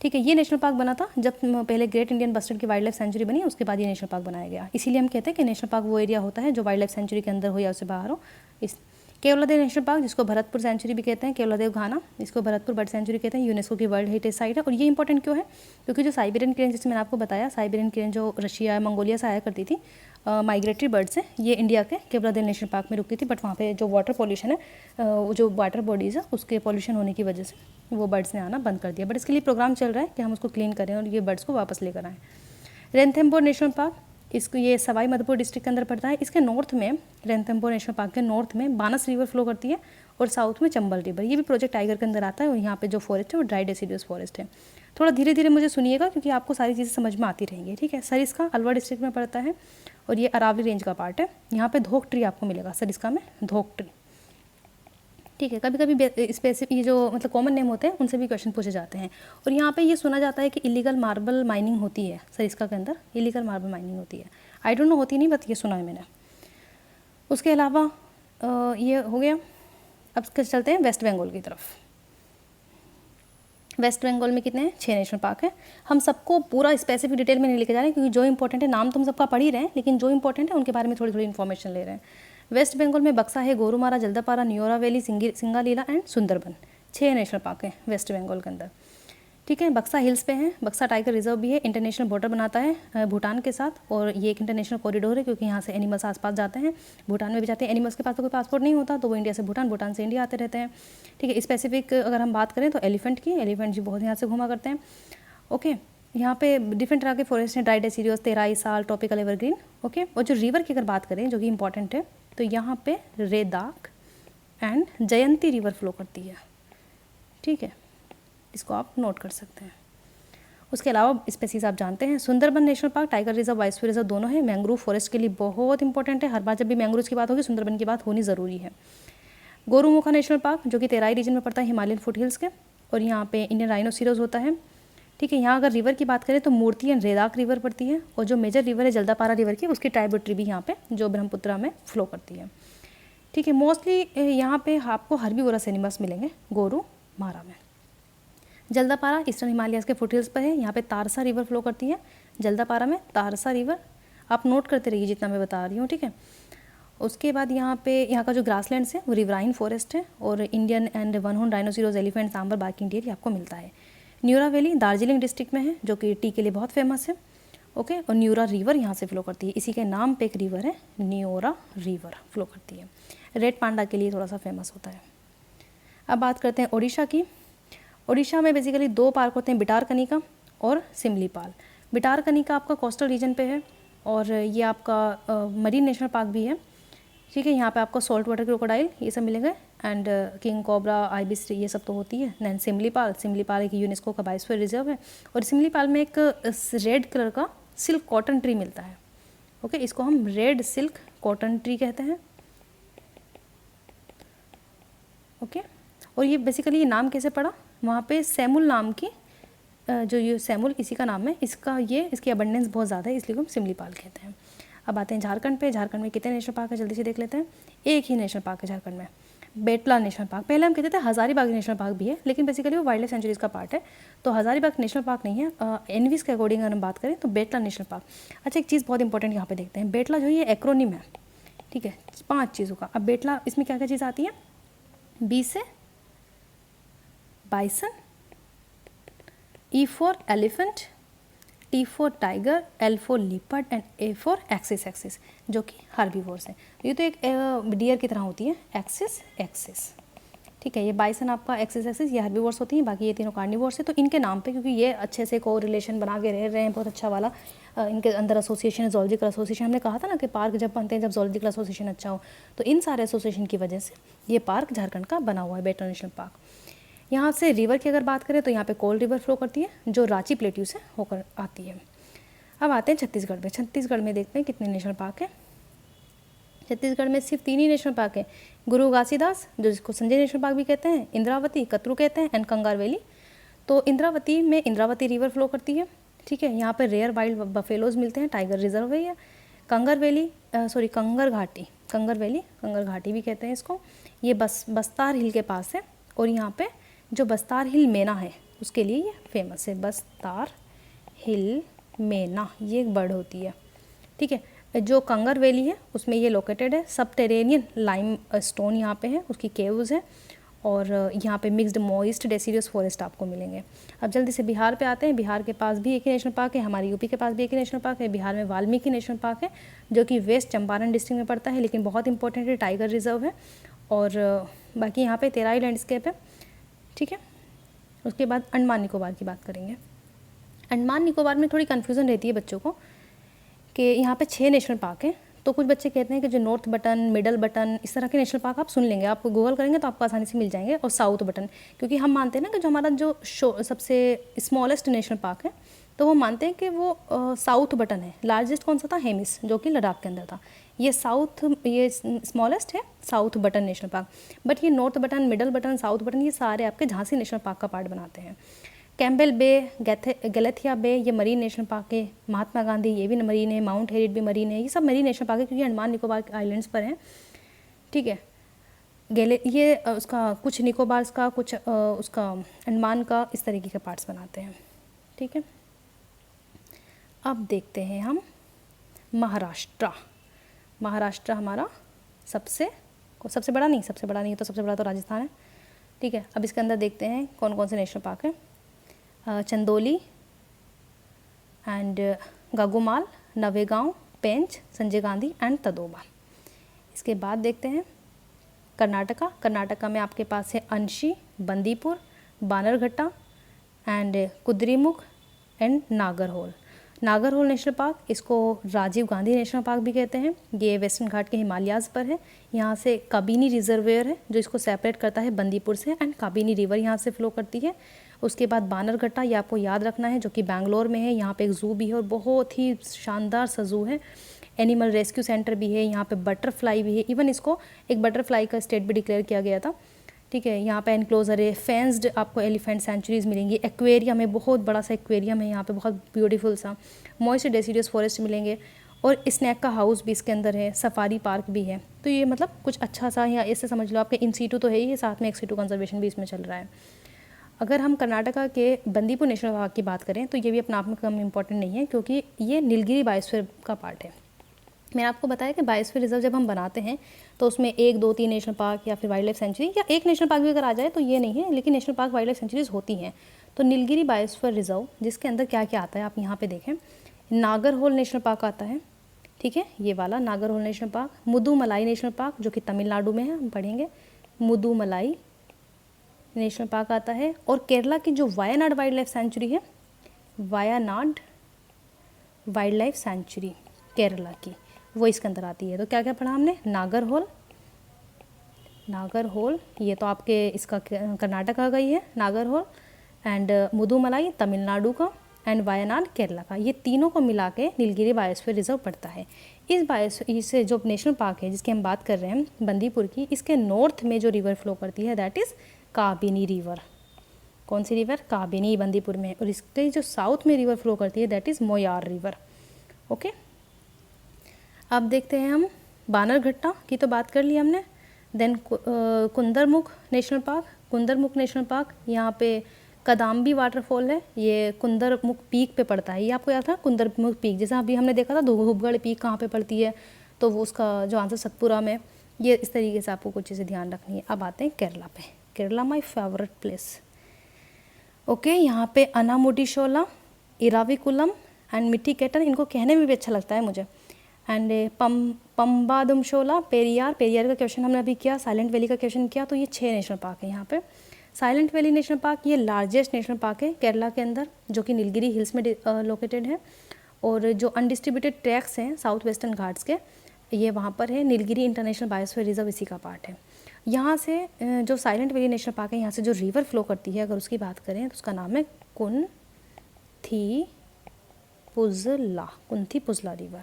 ठीक है, ये नेशनल पार्क बना था जब पहले ग्रेट इंडियन बस्टर्ड की वाइल्ड लाइफ सेंचुरी बनी, उसके बाद ये नेशनल पार्क बनाया गया। इसीलिए हम कहते हैं कि नेशनल पार्क वो एरिया होता है जो वाइल्ड लाइफ सेंचुरी के अंदर हो या उससे बाहर हो। इस केवलादेव नेशनल पार्क, जिसको भरतपुर सेंचुरी भी कहते हैं, केवलादेव घाना, इसको भरतपुर बर्ड सेंचुरी कहते हैं, यूनेस्को की वर्ल्ड हेरिटेज साइट है। और ये इंपॉर्टेंट क्यों है? क्योंकि जो साइबेरियन क्रेन, जैसे मैंने आपको बताया, साइबेरियन क्रेन जो रशिया मंगोलिया से आया करती थी, माइग्रेटरी बर्ड्स हैं, ये इंडिया के केवलादेव नेशनल पार्क में रुकती थी। बट वहाँ पे जो वाटर पॉल्यूशन है, जो वाटर बॉडीज़ है, उसके पॉल्यूशन होने की वजह से वो बर्ड्स ने आना बंद कर दिया। बट इसके लिए प्रोग्राम चल रहा है कि हम उसको क्लीन करें और ये बर्ड्स को वापस लेकर आएँ। रणथंभौर नेशनल पार्क, इसको ये सवाई माधोपुर डिस्ट्रिक्ट के अंदर पड़ता है। इसके नॉर्थ में, रणथंभौर नेशनल पार्क के नॉर्थ में बानस रिवर फ्लो करती है, और साउथ में चंबल रिवर। ये भी प्रोजेक्ट टाइगर के अंदर आता है, और यहाँ पे जो फॉरेस्ट है वो ड्राई डेसिडुअस फॉरेस्ट है। थोड़ा धीरे धीरे मुझे सुनिएगा, क्योंकि आपको सारी चीज़ें समझ में आती रहेंगी। ठीक है, सरिस्का अलवर डिस्ट्रिक्ट में पड़ता है, और ये अरावली रेंज का पार्ट है। यहाँ पे धोक ट्री आपको मिलेगा, सरिस्का में धोक ट्री। ठीक है, कभी कभी स्पेसिफिक ये जो मतलब कॉमन नेम होते हैं उनसे भी क्वेश्चन पूछे जाते हैं। और यहाँ पे ये सुना जाता है कि इलीगल मार्बल माइनिंग होती है, सरिस्का के अंदर इलीगल मार्बल माइनिंग होती है। आई डोंट नो, होती नहीं, बट ये सुना है मैंने। उसके अलावा ये हो गया। अब चलते हैं वेस्ट बंगाल की तरफ। वेस्ट बंगाल में कितने हैं? 6 नेशनल पार्क है। हम सबको पूरा स्पेसिफिक डिटेल में नहीं लेके जा रहे हैं, क्योंकि जो इंपॉर्टेंट है, नाम तो हम सबका पढ़ ही रहे हैं, लेकिन जो इंपॉर्टेंट है उनके बारे में थोड़ी थोड़ी इन्फॉर्मेशन ले रहे हैं। वेस्ट बंगाल में बक्सा है, Gorumara, Jaldapara, Neora valley, Singalila and Sundarban. 6 national park है वेस्ट बंगाल के अंदर। ठीक है, बक्सा हिल्स पे है, बक्सा टाइगर रिजर्व भी है, इंटरनेशनल बॉर्डर बनाता है भूटान के साथ, और ये एक इंटरनेशनल कॉरिडोर है, क्योंकि यहाँ से एनिमल्स आसपास जाते हैं, भूटान में भी जाते हैं। एनिमल्स के पास तो कोई पासपोर्ट नहीं होता, तो वो इंडिया से भूटान, भूटान से इंडिया आते रहते हैं। ठीक है, स्पेसिफिक अगर हम बात करें तो एलिफेंट की, एलिफेंट जी बहुत यहाँ से घूमा करते हैं। ओके, यहाँ पे डिफरेंट तरह के फॉरेस्ट हैं, ड्राई डेसिडुअस, तेराई, साल, ट्रॉपिकल एवरग्रीन। ओके, और जो रिवर की अगर बात करें, जो कि इंपॉर्टेंट है, तो यहाँ पे रेदाक एंड जयंती रिवर फ्लो करती है। ठीक है, इसको आप नोट कर सकते हैं। उसके अलावा स्पेसीज आप जानते हैं, Sundarban national park tiger reserve, biosphere reserve दोनों है। मैंग्रोव फॉरेस्ट के लिए बहुत इंपॉर्टेंट है, हर बार जब भी मैंग्रोव की बात होगी सुंदरबन की बात होनी ज़रूरी है। गोरुमुखा नेशनल पार्क, जो कि तेराई रीजन में पड़ता है, हिमालयन फुट हिल्स के, और यहाँ पे इंडियन राइनोसिरोज होता है। ठीक है, यहाँ अगर रिवर की बात करें तो मूर्ति एंड रेदाक रिवर पड़ती है, और जो मेजर रिवर है जल्दापारा रिवर की, उसकी ट्राइब्यूटरी भी यहाँ पे जो ब्रह्मपुत्रा में फ्लो करती है। ठीक है, मोस्टली यहाँ पे आपको हर्बीवोरस एनिमल्स मिलेंगे गोरुमारा में। जल्दापारा ईस्टर्न हिमालयस के फुट हिल्स पर है, यहाँ पे तारसा रिवर फ्लो करती है। जल्दापारा में तारसा रिवर, आप नोट करते रहिए जितना मैं बता रही हूँ। ठीक है, उसके बाद यहाँ का जो ग्रासलैंड्स है वो रिवराइन फॉरेस्ट है, और Indian and one horn rhinoceros, elephant, sambar, barking deer आपको मिलता है। न्यूरा वैली दार्जिलिंग डिस्ट्रिक्ट में है, जो कि टी के लिए बहुत फेमस है। ओके, और न्यूरा रिवर यहाँ से फ्लो करती है, इसी के नाम पे एक रिवर है, न्यूरा रिवर फ्लो करती है। रेड पांडा के लिए थोड़ा सा फेमस होता है। अब बात करते हैं ओडिशा की। ओडिशा में बेसिकली 2 पार्क होते हैं, बिटारकनिका और सिमलीपाल। बिटारकनिका आपका कोस्टल रीजन पे है, और ये आपका मरीन नेशनल पार्क भी है। ठीक है, यहाँ पे आपको सॉल्ट वाटर क्रोकोडाइल ये सब मिलेंगे, एंड किंग कोबरा, आइबिस, ये सब तो होती है। दैन सिमलीपाल एक यूनेस्को का बायोस्फीयर रिजर्व है, और सिमलीपाल में एक रेड कलर का सिल्क कॉटन ट्री मिलता है। ओके, इसको हम रेड सिल्क कॉटन ट्री कहते हैं। ओके, और ये बेसिकली ये नाम कैसे पड़ा? वहाँ पे सैमुल नाम की जो ये सैमुल इसी का नाम है, इसकी अबंडेंस बहुत ज़्यादा है, इसलिए हम सिमलीपाल कहते हैं। अब आते हैं झारखंड पे। झारखंड में कितने नेशनल पार्क है जल्दी से देख लेते हैं। एक ही नेशनल पार्क है झारखंड में, बेटला नेशनल पार्क। पहले हम कहते थे हज़ारीबाग नेशनल पार्क भी है, लेकिन बेसिकली वो वाइल्ड लाइफ सेंचुरीज का पार्ट है, तो हज़ारीबाग नेशनल पार्क नहीं है। एनवीस के अकॉर्डिंग अगर हम बात करें तो बेटला नेशनल पार्क। अच्छा, एक चीज़ बहुत इंपॉर्टेंट यहाँ पे देखते हैं, बेटला जो है ये एक्रोनिम है। ठीक है, 5 चीज़ों का। अब बेटला, इसमें क्या क्या चीज़ आती है? बी से bison, E for elephant, T for tiger, L for leopard and A for axis, जो कि हार्बीवोर्स है। ये तो एक डियर की तरह होती है, एक्सिस। ठीक ठीक है। ये बाइसन आपका एक्सिस एक्सिस, ये हर्बीवोर्स होती हैं, बाकी ये तीनों कार्निवोर्स है। तो इनके नाम पे, क्योंकि ये अच्छे से को रिलेशन बना के रह रहे हैं बहुत अच्छा वाला, इनके अंदर एसोसिएशन है, ज़ूलॉजिकल एसोसिएशन। हमने कहा था ना कि पार्क जब बनते हैं जब ज़ूलॉजिकल एसोसिएशन अच्छा हो, तो इन सारे एसोसिएशन की वजह से ये पार्क झारखंड का बना हुआ है, बेतवा नेशनल पार्क। यहाँ से रिवर की अगर बात करें तो यहाँ पे कोल रिवर फ्लो करती है जो रांची प्लेट्यू से होकर आती है। अब आते हैं छत्तीसगढ़ में। छत्तीसगढ़ में देखते हैं कितने नेशनल पार्क हैं। छत्तीसगढ़ में सिर्फ 3 ही नेशनल पार्क है, गुरु घासीदास जो जिसको संजय नेशनल पार्क भी कहते हैं, इंद्रावती कतरू कहते हैं, एंड कंगार वैली। तो इंद्रावती में इंद्रावती रिवर फ्लो करती है, ठीक है। यहाँ पर रेयर वाइल्ड बफेलोज मिलते हैं, टाइगर रिजर्व है। कंगर वैली कंगर घाटी, कंगर वैली, कंगर घाटी भी कहते हैं इसको, ये बस्तार हिल के पास है। और यहाँ पे जो बस्तार हिल मेना है उसके लिए ये फेमस है, बस्तार हिल मेना, ये एक बर्ड होती है, ठीक है। जो कंगर वैली है उसमें ये लोकेटेड है, सबटेरेनियन लाइम स्टोन यहाँ पे है, उसकी केव्स है। और यहाँ पे मिक्स्ड मॉइस्ट डेसिडियस फॉरेस्ट आपको मिलेंगे। अब जल्दी से बिहार पे आते हैं। बिहार के पास भी एक ही नेशनल पार्क है, हमारे यूपी के पास भी एक ही नेशनल पार्क है। बिहार में वाल्मीकि नेशनल पार्क है जो कि वेस्ट चंपारण डिस्ट्रिक्ट में पड़ता है, लेकिन बहुत इंपॉर्टेंट है, टाइगर रिजर्व है। और बाकी यहाँ पे तेराई लैंडस्केप है, ठीक है। उसके बाद अंडमान निकोबार की बात करेंगे। अंडमान निकोबार में थोड़ी कन्फ्यूज़न रहती है बच्चों को कि यहाँ पे 6 नेशनल पार्क हैं। तो कुछ बच्चे कहते हैं कि जो नॉर्थ बटन, मिडल बटन, इस तरह के नेशनल पार्क आप सुन लेंगे, आप गूगल करेंगे तो आपको आसानी से मिल जाएंगे। और साउथ बटन, क्योंकि हम मानते हैं ना कि जो हमारा जो सबसे स्मॉलेस्ट नेशनल पार्क है तो वो मानते हैं कि वो साउथ बटन है। लार्जेस्ट कौन सा था? हेमिस, जो कि लद्दाख के अंदर था। ये स्मॉलेस्ट है south Button national park. But ये north Button, middle Button, south Button, ये सारे आपके झांसी नेशनल पार्क का पार्ट बनाते हैं। कैम्पबेल बे, गैलेथिया बे, ये मरीन नेशनल पार्क है। महात्मा गांधी, ये भी मरीन है। माउंट हेरिट भी मरीन है। ये सब मरीन नेशनल पार्क है क्योंकि अंडमान निकोबार आइलैंड्स पर हैं, ठीक है। ये उसका कुछ निकोबार्स का, कुछ उसका अंडमान का, इस तरीके के पार्ट्स बनाते हैं, ठीक है। अब देखते हैं हम महाराष्ट्र। महाराष्ट्र हमारा सबसे बड़ा नहीं, सबसे बड़ा नहीं है तो सबसे बड़ा तो राजस्थान है, ठीक है। अब इसके अंदर देखते हैं कौन कौन से नेशनल पार्क हैं। Chandoli and Gugamal, Navegaon, Pench, Sanjay Gandhi and Tadoba. इसके बाद देखते हैं कर्नाटका। कर्नाटका में आपके पास है Anshi, Bandipur, Bannerghatta and Kudremukh and Nagarhole. Nagarhole national park, इसको राजीव गांधी नेशनल पार्क भी कहते हैं। ये वेस्टर्न घाट के हिमालयाज़ पर है। यहाँ से काबिनी रिजर्वेयर है जो इसको सेपरेट करता है बंदीपुर से, एंड काबिनी रिवर यहाँ से फ्लो करती है। उसके बाद बानरघट्टा, ये आपको याद रखना है, जो कि बैंगलोर में है। यहाँ पे एक ज़ू भी है और बहुत ही शानदार सा ज़ू है। एनिमल रेस्क्यू सेंटर भी है, यहाँ पे बटरफ्लाई भी है। इवन इसको एक बटरफ्लाई का स्टेट भी डिक्लेयर किया गया था, ठीक है। यहाँ पे एनक्लोजर है, फेंस्ड आपको एलिफेंट सेंचुरीज़ मिलेंगी। एक्वेरियम है, बहुत बड़ा सा एक्वेरियम है यहाँ पे, बहुत ब्यूटीफुल सा। मॉइस्ट डेसिडियस फॉरेस्ट मिलेंगे और स्नैक का हाउस भी इसके अंदर है। सफारी पार्क भी है। तो ये मतलब कुछ अच्छा सा, या ऐसे समझ लो आपके इन सीटू तो है ही, साथ में एक्स-सीटू कंजर्वेशन भी इसमें चल रहा है। अगर हम कर्नाटका के बंदीपुर नेशनल पार्क की बात करें तो ये भी अपने आप में कम इम्पॉर्टेंट नहीं है, क्योंकि ये नीलगिरी बायोस्फीयर का पार्ट है। मैंने आपको बताया कि बायोस्फीयर रिजर्व जब हम बनाते हैं तो उसमें 1, 2, 3 नेशनल पार्क या फिर वाइल्ड लाइफ सेंचुरी या एक नेशनल पार्क भी अगर आ जाए तो ये नहीं है, लेकिन national park, wildlife centuries होती हैं। तो नीलगिरी बायोस्फीयर रिजर्व, जिसके अंदर क्या क्या आता है आप यहाँ पे देखें। नागरहोल नेशनल पार्क आता है, ठीक है, ये वाला Nagarhole national park. Mudumalai national park जो कि तमिलनाडु में है, हम पढ़ेंगे। मुदुमलाई नेशनल पार्क आता है। और केरला की जो वायनाड वाइल्ड लाइफ सेंचुरी है, Wayanad wild life sanctuary Kerala की, वो इसके अंदर आती है। तो क्या क्या पढ़ा हमने? नागरहोल, नागरहोल ये तो आपके इसका कर्नाटका का ही है, नागरहोल, एंड मुदुमलाई तमिलनाडु का, एंड वायनाड केरला का। ये तीनों को मिला के नीलगिरी बायोस्फीयर रिजर्व पड़ता है। इससे जो नेशनल पार्क है जिसकी हम बात कर रहे हैं बंदीपुर की, इसके नॉर्थ में जो रिवर फ्लो करती है दैट इज़ काबिनी रिवर। कौन सी रिवर? काबिनी, बंदीपुर में। और इसके जो साउथ में रिवर फ्लो करती है that is Moyar river, okay. अब देखते हैं हम बानरघट्टा की, तो बात कर ली हमने। Then Kudremukh national park. Kudremukh national park, यहाँ पे कदाम्बी वाटरफॉल है, ये कुंदरमुख पीक पे पड़ता है। ये आपको याद था कुंदरमुख पीक, जैसा अभी हमने देखा था धूपगढ़ पीक कहाँ पे पड़ती है, तो वो उसका जो आंसर सतपुरा में। ये इस तरीके से आपको कुछ चीज़ें ध्यान रखनी है। अब आते हैं केरला पे। Kerala my favourite place, okay. यहाँ पे अनामुडीशोला, इराविकुलम एंड मिट्टी कैटन, इनको कहने में भी अच्छा लगता है मुझे। एंड पम्बादमशोला, पेरियार का क्वेश्चन हमने अभी किया, साइलेंट वैली का क्वेश्चन किया। तो ये 6 नेशनल पार्क है यहाँ पे। साइलेंट वैली नेशनल पार्क ये लार्जेस्ट नेशनल पार्क है केरला के अंदर, जो कि नीलगिरी हिल्स में लोकेटेड है। और जो अनडिस्ट्रीब्यूटेड ट्रैक्स हैं साउथ वेस्टर्न घाट्स के, ये वहाँ पर है। नीलगिरी इंटरनेशनल बायोस्फीयर रिजर्व इसी का पार्ट है। यहाँ से जो साइलेंट वैली नेशनल पार्क है, यहाँ से जो रिवर फ्लो करती है, अगर उसकी बात करें तो उसका नाम है कुंथी पुजला रिवर।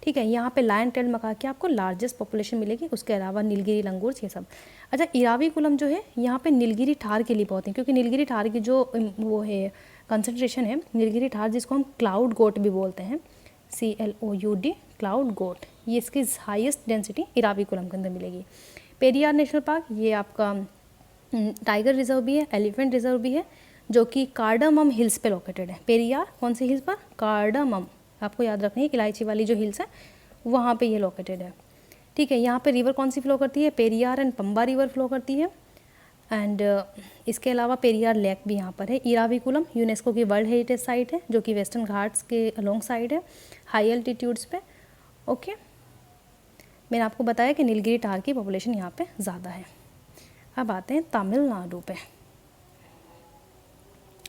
ठीक है, यहाँ पे लायन टेल मकाक की आपको लार्जेस्ट पॉपुलेशन मिलेगी। उसके अलावा नीलगिरी लंगूर ये सब। अच्छा, इराविकुलम जो है यहाँ पे नीलगिरी ठार के लिए बहुत है, क्योंकि नीलगिरी ठार की जो वो है कंसंट्रेशन है, नीलगिरी ठार जिसको हम क्लाउड गोट भी बोलते हैं, CLOUD क्लाउड गोट, ये इसकी हाईएस्ट डेंसिटी इराविकुलम के अंदर मिलेगी। पेरियार नेशनल पार्क ये आपका टाइगर रिजर्व भी है, एलिफेंट रिजर्व भी है, जो कि कार्डामम हिल्स पे लोकेटेड है। पेरियार कौन सी हिल्स पर? कार्डामम, आपको याद रखना है, इलायची वाली जो हिल्स है वहाँ पे ये लोकेटेड है। ठीक है, यहाँ पे रिवर कौन सी फ्लो करती है? Periyar and Pamba river flow करती है। एंड इसके अलावा पेरियार लेक भी यहाँ पर है। इराविकुलम यूनेस्को की वर्ल्ड हेरिटेज साइट है, जो कि वेस्टर्न घाट्स के अलोंग साइड है, हाई एल्टीट्यूड्स पे। ओके, मैंने आपको बताया कि नीलगिरी ठार की पॉपुलेशन यहाँ पे ज़्यादा है। अब आते हैं तमिलनाडु पे।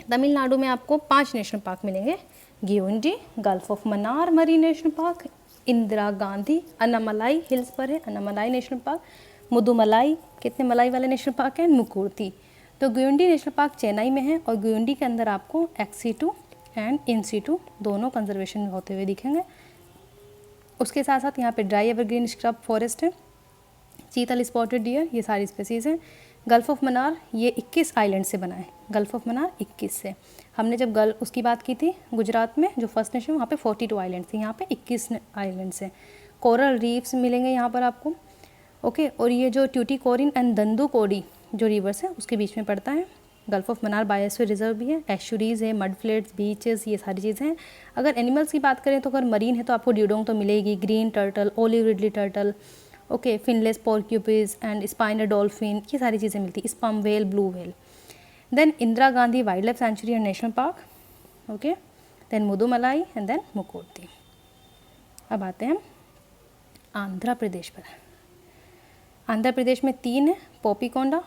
तमिलनाडु में आपको 5 नेशनल पार्क मिलेंगे। Guindy, gulf of Mannar marine national park, Indira Gandhi Annamalai hills पर है, अन्नामलाई नेशनल पार्क, मुदुमलाई, कितने मलाई वाले नेशनल पार्क हैं? मुकुर्ती। तो गियोंडी नेशनल पार्क चेन्नई में है, और गियोंडी के अंदर आपको एक्सी2 एंड इन-सिटू दोनों कंजर्वेशन में होते हुए दिखेंगे। उसके साथ साथ यहाँ पे ड्राई एवरग्रीन स्क्रब फॉरेस्ट है, चीतल स्पॉटेड डियर, ये सारी स्पेसीज़ हैं। गल्फ ऑफ मन्नार ये 21 आइलैंड से बना है, गल्फ ऑफ मन्नार 21 से। हमने जब उसकी बात की थी गुजरात में, जो फर्स्ट नेशन, वहाँ पे 42 आइलैंड थे, यहाँ पे 21 आइलैंड्स हैं। कोरल रीफ्स मिलेंगे यहाँ पर आपको। ओके, और ये जो ट्यूटीकोरिन एंड दंदुकोडी जो रिवर्स है उसके बीच में पड़ता है। Gulf of Mannar biosphere reserve भी है, एस्चुरीज़ है, मड फ्लैट्स, बीचेस, ये सारी चीज़ें हैं। अगर एनिमल्स की बात करें तो अगर मरीन है तो आपको ड्यूडोंग तो मिलेगी, green turtle, olive ridley turtle, okay, finless porpoise and spinner dolphin, ये सारी चीज़ें मिलती है, sperm whale, blue whale. Then Indira Gandhi wildlife sanctuary and national park, okay, then Mudumalai and then Mukurthi. अब आते हैं आंध्र प्रदेश पर। आंध्र प्रदेश में 3 है, पोपीकोंडा,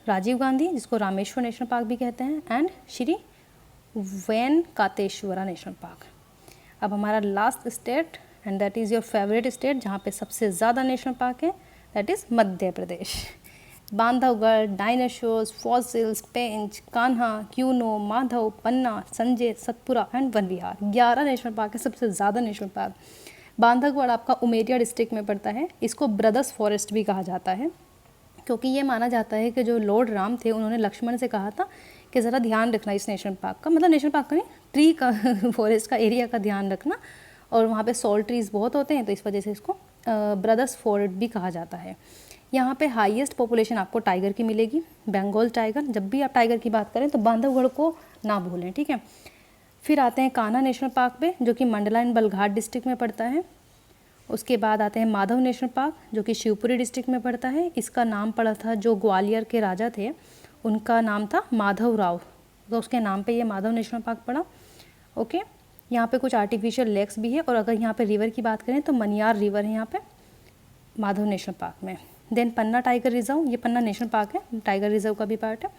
राजीव गांधी जिसको रामेश्वर नेशनल पार्क भी कहते हैं, and Shri Venkateswara national park. अब हमारा last state and that is your favourite state, जहाँ पे सबसे ज़्यादा नेशनल पार्क है, that is Madhya Pradesh. Bandhavgarh, dinosaurs, fossils, Pench, Kanha, Kuno, Madhav, Panna, Sanjay, Satpura and Van Vihar, 11 national park है, सबसे ज़्यादा नेशनल पार्क। बांधवगढ़ आपका उमेरिया डिस्ट्रिक्ट में पड़ता है। इसको ब्रदर्स फॉरेस्ट भी कहा जाता है, क्योंकि ये माना जाता है कि जो लॉर्ड राम थे उन्होंने लक्ष्मण से कहा था कि ज़रा ध्यान रखना इस नेशनल पार्क का, मतलब नेशनल पार्क का नहीं, ट्री का फॉरेस्ट का एरिया का ध्यान रखना, और वहाँ पे सॉल्ट ट्रीज़ बहुत होते हैं, तो इस वजह से इसको ब्रदर्स फॉरेस्ट भी कहा जाता है। यहाँ पे हाईएस्ट पॉपुलेशन आपको टाइगर की मिलेगी, बंगाल टाइगर। जब भी आप टाइगर की बात करें तो बांधवगढ़ को ना भूलें, ठीक है। फिर आते हैं कान्हा नेशनल पार्क पे, जो कि मंडला एंड बलघाट डिस्ट्रिक्ट में पड़ता है। उसके बाद आते हैं माधव नेशनल पार्क, जो कि शिवपुरी डिस्ट्रिक्ट में पड़ता है। इसका नाम पड़ा था, जो ग्वालियर के राजा थे उनका नाम था माधव राव, तो उसके नाम पे ये माधव नेशनल पार्क पड़ा। ओके, यहाँ पे कुछ आर्टिफिशियल लेक्स भी है, और अगर यहाँ पे रिवर की बात करें तो मनियार रिवर है यहाँ पे माधव नेशनल पार्क में। देन पन्ना टाइगर रिजर्व, ये पन्ना नेशनल पार्क है, टाइगर रिजर्व का भी पार्ट है।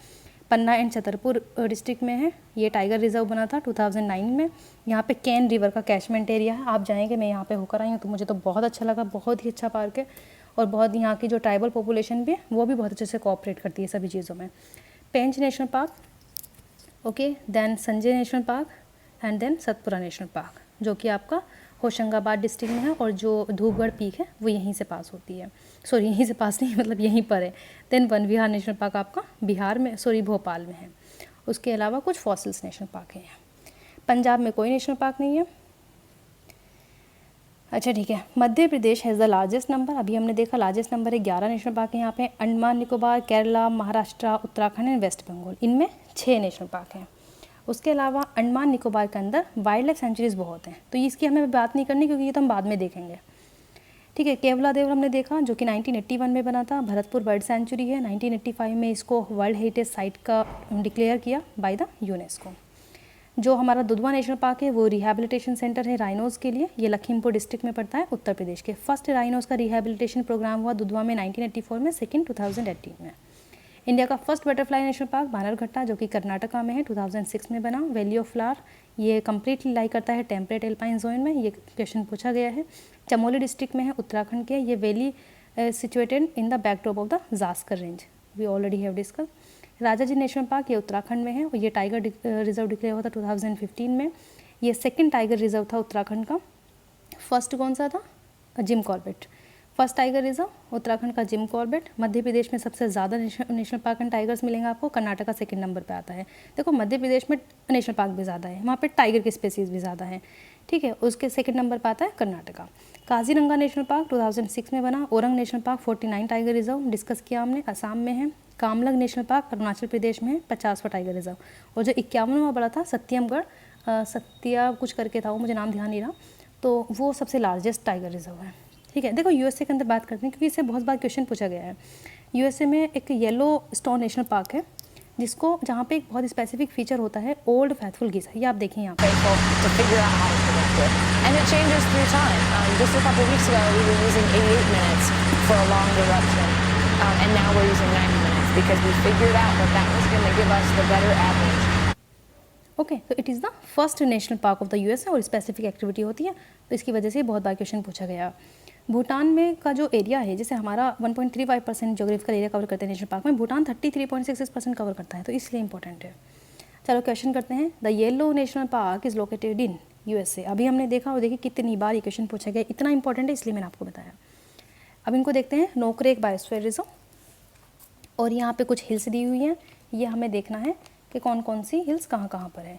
पन्ना एंड छतरपुर डिस्ट्रिक्ट में है, ये टाइगर रिजर्व बना था 2009 में। यहाँ पे कैन रिवर का कैचमेंट एरिया है, आप जाएंगे, मैं यहाँ पे होकर आई हूँ तो मुझे तो बहुत अच्छा लगा, बहुत ही अच्छा पार्क है, और बहुत यहाँ की जो ट्राइबल पॉपुलेशन भी है वो भी बहुत अच्छे से कोऑपरेट करती है सभी चीज़ों में। Pench national park, okay, then Sanjay national park and then Satpura national park, जो कि आपका होशंगाबाद डिस्ट्रिक्ट में है, और जो धूपगढ़ पीक है वो यहीं से पास होती है, सॉरी यहीं से पास नहीं, मतलब यहीं पर है। देन वन विहार नेशनल पार्क आपका बिहार में, सॉरी भोपाल में है। उसके अलावा कुछ फॉसिल्स नेशनल पार्क हैं। पंजाब में कोई नेशनल पार्क नहीं है। अच्छा ठीक है, Madhya Pradesh has the largest number, अभी हमने देखा लार्जेस्ट नंबर है, 11 नेशनल पार्क है यहाँ पे। अंडमान निकोबार, केरला, महाराष्ट्र, उत्तराखंड एंड वेस्ट बंगाल, इनमें 6 नेशनल पार्क हैं। उसके अलावा अंडमान निकोबार के अंदर वाइल्ड लाइफ सेंचुरीज़ बहुत हैं, तो इसकी हमें बात नहीं करनी क्योंकि ये तो हम बाद में देखेंगे, ठीक है। केवलादेव हमने देखा, जो कि 1981 में बना था, भरतपुर बर्ड सेंचुरी है। 1985 में इसको वर्ल्ड हेरिटेज साइट का डिक्लेयर किया बाय द यूनेस्को। जो हमारा दुधवा नेशनल पार्क है वो रिहैबिलिटेशन सेंटर है राइनोज़ के लिए, ये लखीमपुर डिस्ट्रिक्ट में पड़ता है उत्तर प्रदेश के। फर्स्ट राइनोज़ का रिहैबिलिटेशन प्रोग्राम हुआ दुधवा में 1984 में, सेकेंड 2018 में। इंडिया का फर्स्ट बटरफ्लाई नेशनल पार्क बानरघट्टा जो कि कर्नाटका में है, 2006 में बना। वैली ऑफ फ्लावर ये कम्प्लीटली लाई करता है टेम्परेट एल्पाइन जोन में, ये क्वेश्चन पूछा गया है। चमोली डिस्ट्रिक्ट में है उत्तराखंड के, ये valley situated in the backdrop of the Zanskar range, we already have discuss. Rajaji national park ये उत्तराखंड में है और ये टाइगर रिजर्व डिक्लेयर हुआ था 2015 में। ये सेकंड टाइगर रिजर्व था उत्तराखंड का। फर्स्ट कौन सा था? Jim Corbett. First tiger reserve Uttarakhand का जिम कॉर्बेट। मध्य प्रदेश में सबसे ज़्यादा नेशनल पार्क एंड टाइगर्स मिलेंगे आपको, कर्नाटका सेकंड नंबर पे आता है। देखो मध्य प्रदेश में नेशनल पार्क भी ज़्यादा है, वहाँ पे टाइगर की स्पेसीज़ भी ज़्यादा है, ठीक है। उसके सेकंड नंबर पर आता है कर्नाटका। काजीरंगा नेशनल पार्क 2006 में बना। Orang national park 49 tiger reserve discuss किया हमने, असम में है। कामलंग नेशनल पार्क अरुणाचल प्रदेश में है, 50वां टाइगर रिजर्व। और जो 51वां बड़ा था सत्यमगढ़, सत्या कुछ करके था वो, मुझे नाम ध्यान नहीं रहा, तो वो सबसे लार्जेस्ट टाइगर रिजर्व है, ठीक है। देखो यूएसए के अंदर बात करते हैं क्योंकि इससे बहुत बार क्वेश्चन पूछा गया है। यूएसए में एक येलो स्टोन नेशनल पार्क है जिसको, जहाँ पे एक बहुत स्पेसिफिक फीचर होता है ओल्ड फैथफुल गीज़र, ये आप देखिए यहाँ पे। And it changes through time. Just a couple weeks ago, we were using 88 minutes for a long eruption, and now we're using 90 minutes because we figured out that was going to give us the better average. Okay, तो it is the first national park of the USA और specific activity होती है, तो इसकी वजह से बहुत बार question पूछा गया। भूटान में का जो एरिया है, जैसे हमारा 1.35% जोग्राफिकल एरिया कवर करते हैं नेशनल पार्क में, भूटान 33.66% कवर करता है, तो इसलिए इंपॉर्टेंट है। चलो क्वेश्चन करते हैं। The yellow national park is located in USA. अभी हमने देखा और देखिए कितनी बार ये क्वेश्चन पूछा गया, इतना इंपॉर्टेंट है इसलिए मैंने आपको बताया। अब इनको देखते हैं। नोकरेक बायोस्फीयर रिजर्व, और यहाँ पे कुछ हिल्स दी हुई हैं, ये हमें देखना है कि कौन कौन सी हिल्स कहाँ कहाँ पर है।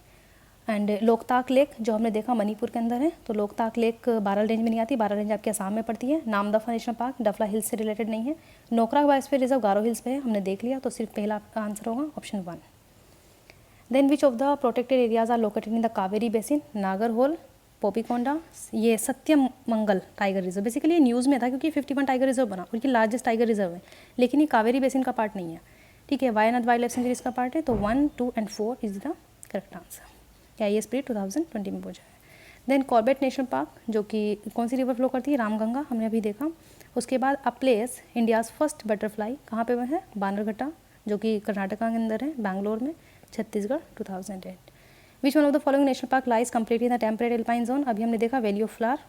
एंड लोकताक लेक जो हमने देखा मणिपुर के अंदर है, तो लोकताक लेक बारल रेंज में नहीं आती, बारल रेंज आपके असम में पड़ती है। नामदफा नेशनल पार्क डफला हिल्स से रिलेटेड नहीं है। नोकरा बायोस्फीयर रिजर्व गारो हिल्स पे है, हमने देख लिया, तो सिर्फ पहला आंसर होगा option 1। Then which of the protected areas are located in the Kaveri basin? Nagarhole, Papikonda, ये सत्यमंगल टाइगर रिजर्व। बेसिकली ये न्यूज़ में था क्योंकि 51 टाइगर रिजर्व बना और ये लार्जेस्ट टाइगर रिजर्व है, लेकिन ये कावेरी बेसिन का पार्ट नहीं है, ठीक है। वायनाड वाइल्ड लाइफ सेंचुरी इसका पार्ट है, तो 1, 2 and 4 is the correct answer. IAS pre 2020 में पूछा है। देन कॉर्बेट नेशनल पार्क जो कि कौन सी रिवर फ्लो करती है? रामगंगा, हमने अभी देखा। उसके बाद a place India's first butterfly कहाँ पे है? बानरघट्टा जो कि कर्नाटका के अंदर है, बैंगलोर में, Chhattisgarh, 2008। Which one of the following national park lies completely in the temperate alpine zone? अभी हमने देखा वैली ऑफ फ्लावर।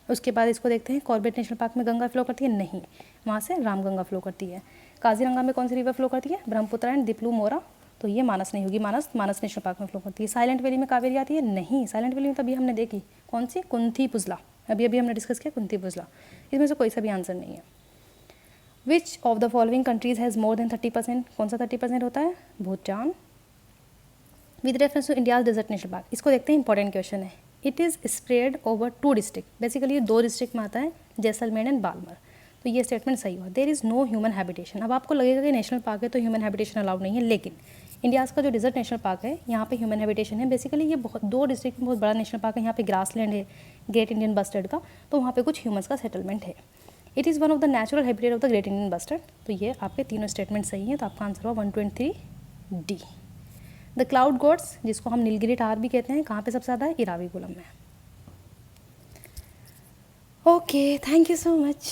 उसके बाद इसको देखते हैं, कॉर्बेट नेशनल पार्क में गंगा फ्लो करती है? नहीं, वहाँ से रामगंगा फ्लो करती है। काजीरंगा में कौन सी रिवर फ्लो करती है? ब्रह्मपुत्र एंड दिप्लू मोरा, तो ये मानस नहीं होगी, मानस नेशनल पार्क में फ्लो करती है। साइलेंट वैली में कावेरी आती है? नहीं, साइलेंट वैली में तभी हमने देखी कौन सी? कुंथी पुजला, अभी हमने डिस्कस किया कुंथी पुजला। इसमें से कोई सा भी आंसर नहीं है। Which of the following countries has more than 30%? कौन सा 30% होता है? Bhutan. With reference to India's desert national park, इसको देखते हैं, इंपॉर्टेंट क्वेश्चन है। It is spread over 2 district, basically ये 2 डिस्ट्रिक्ट में आता है, जैसलमेर एंड बालमर, तो ये स्टेटमेंट सही हुआ। There is no human habitation. अब आपको लगेगा कि नेशनल पार्क है तो ह्यूमन हैबिटेशन अलाउड नहीं है, लेकिन इंडियाज़ का जो डेजर्ट नेशनल पार्क है यहाँ पे ह्यूमन हैबिटेशन है। बेसिकली ये 2 डिस्ट्रिक्ट में बहुत बड़ा नेशनल पार्क है, यहाँ पे ग्रासलैंड है ग्रेट इंडियन बस्टर्ड का, तो वहाँ पे कुछ ह्यूमन्स का सेटलमेंट है। It is one of the natural habitat of the great Indian bustard, तो ये आपके तीनों स्टेटमेंट सही हैं, तो आपका आंसर हुआ 123 डी। द क्लाउड गोड्स जिसको हम नीलगिरी टावर भी कहते हैं, कहाँ पे सबसे ज़्यादा है? इराविकुलम में। Okay, thank you so much.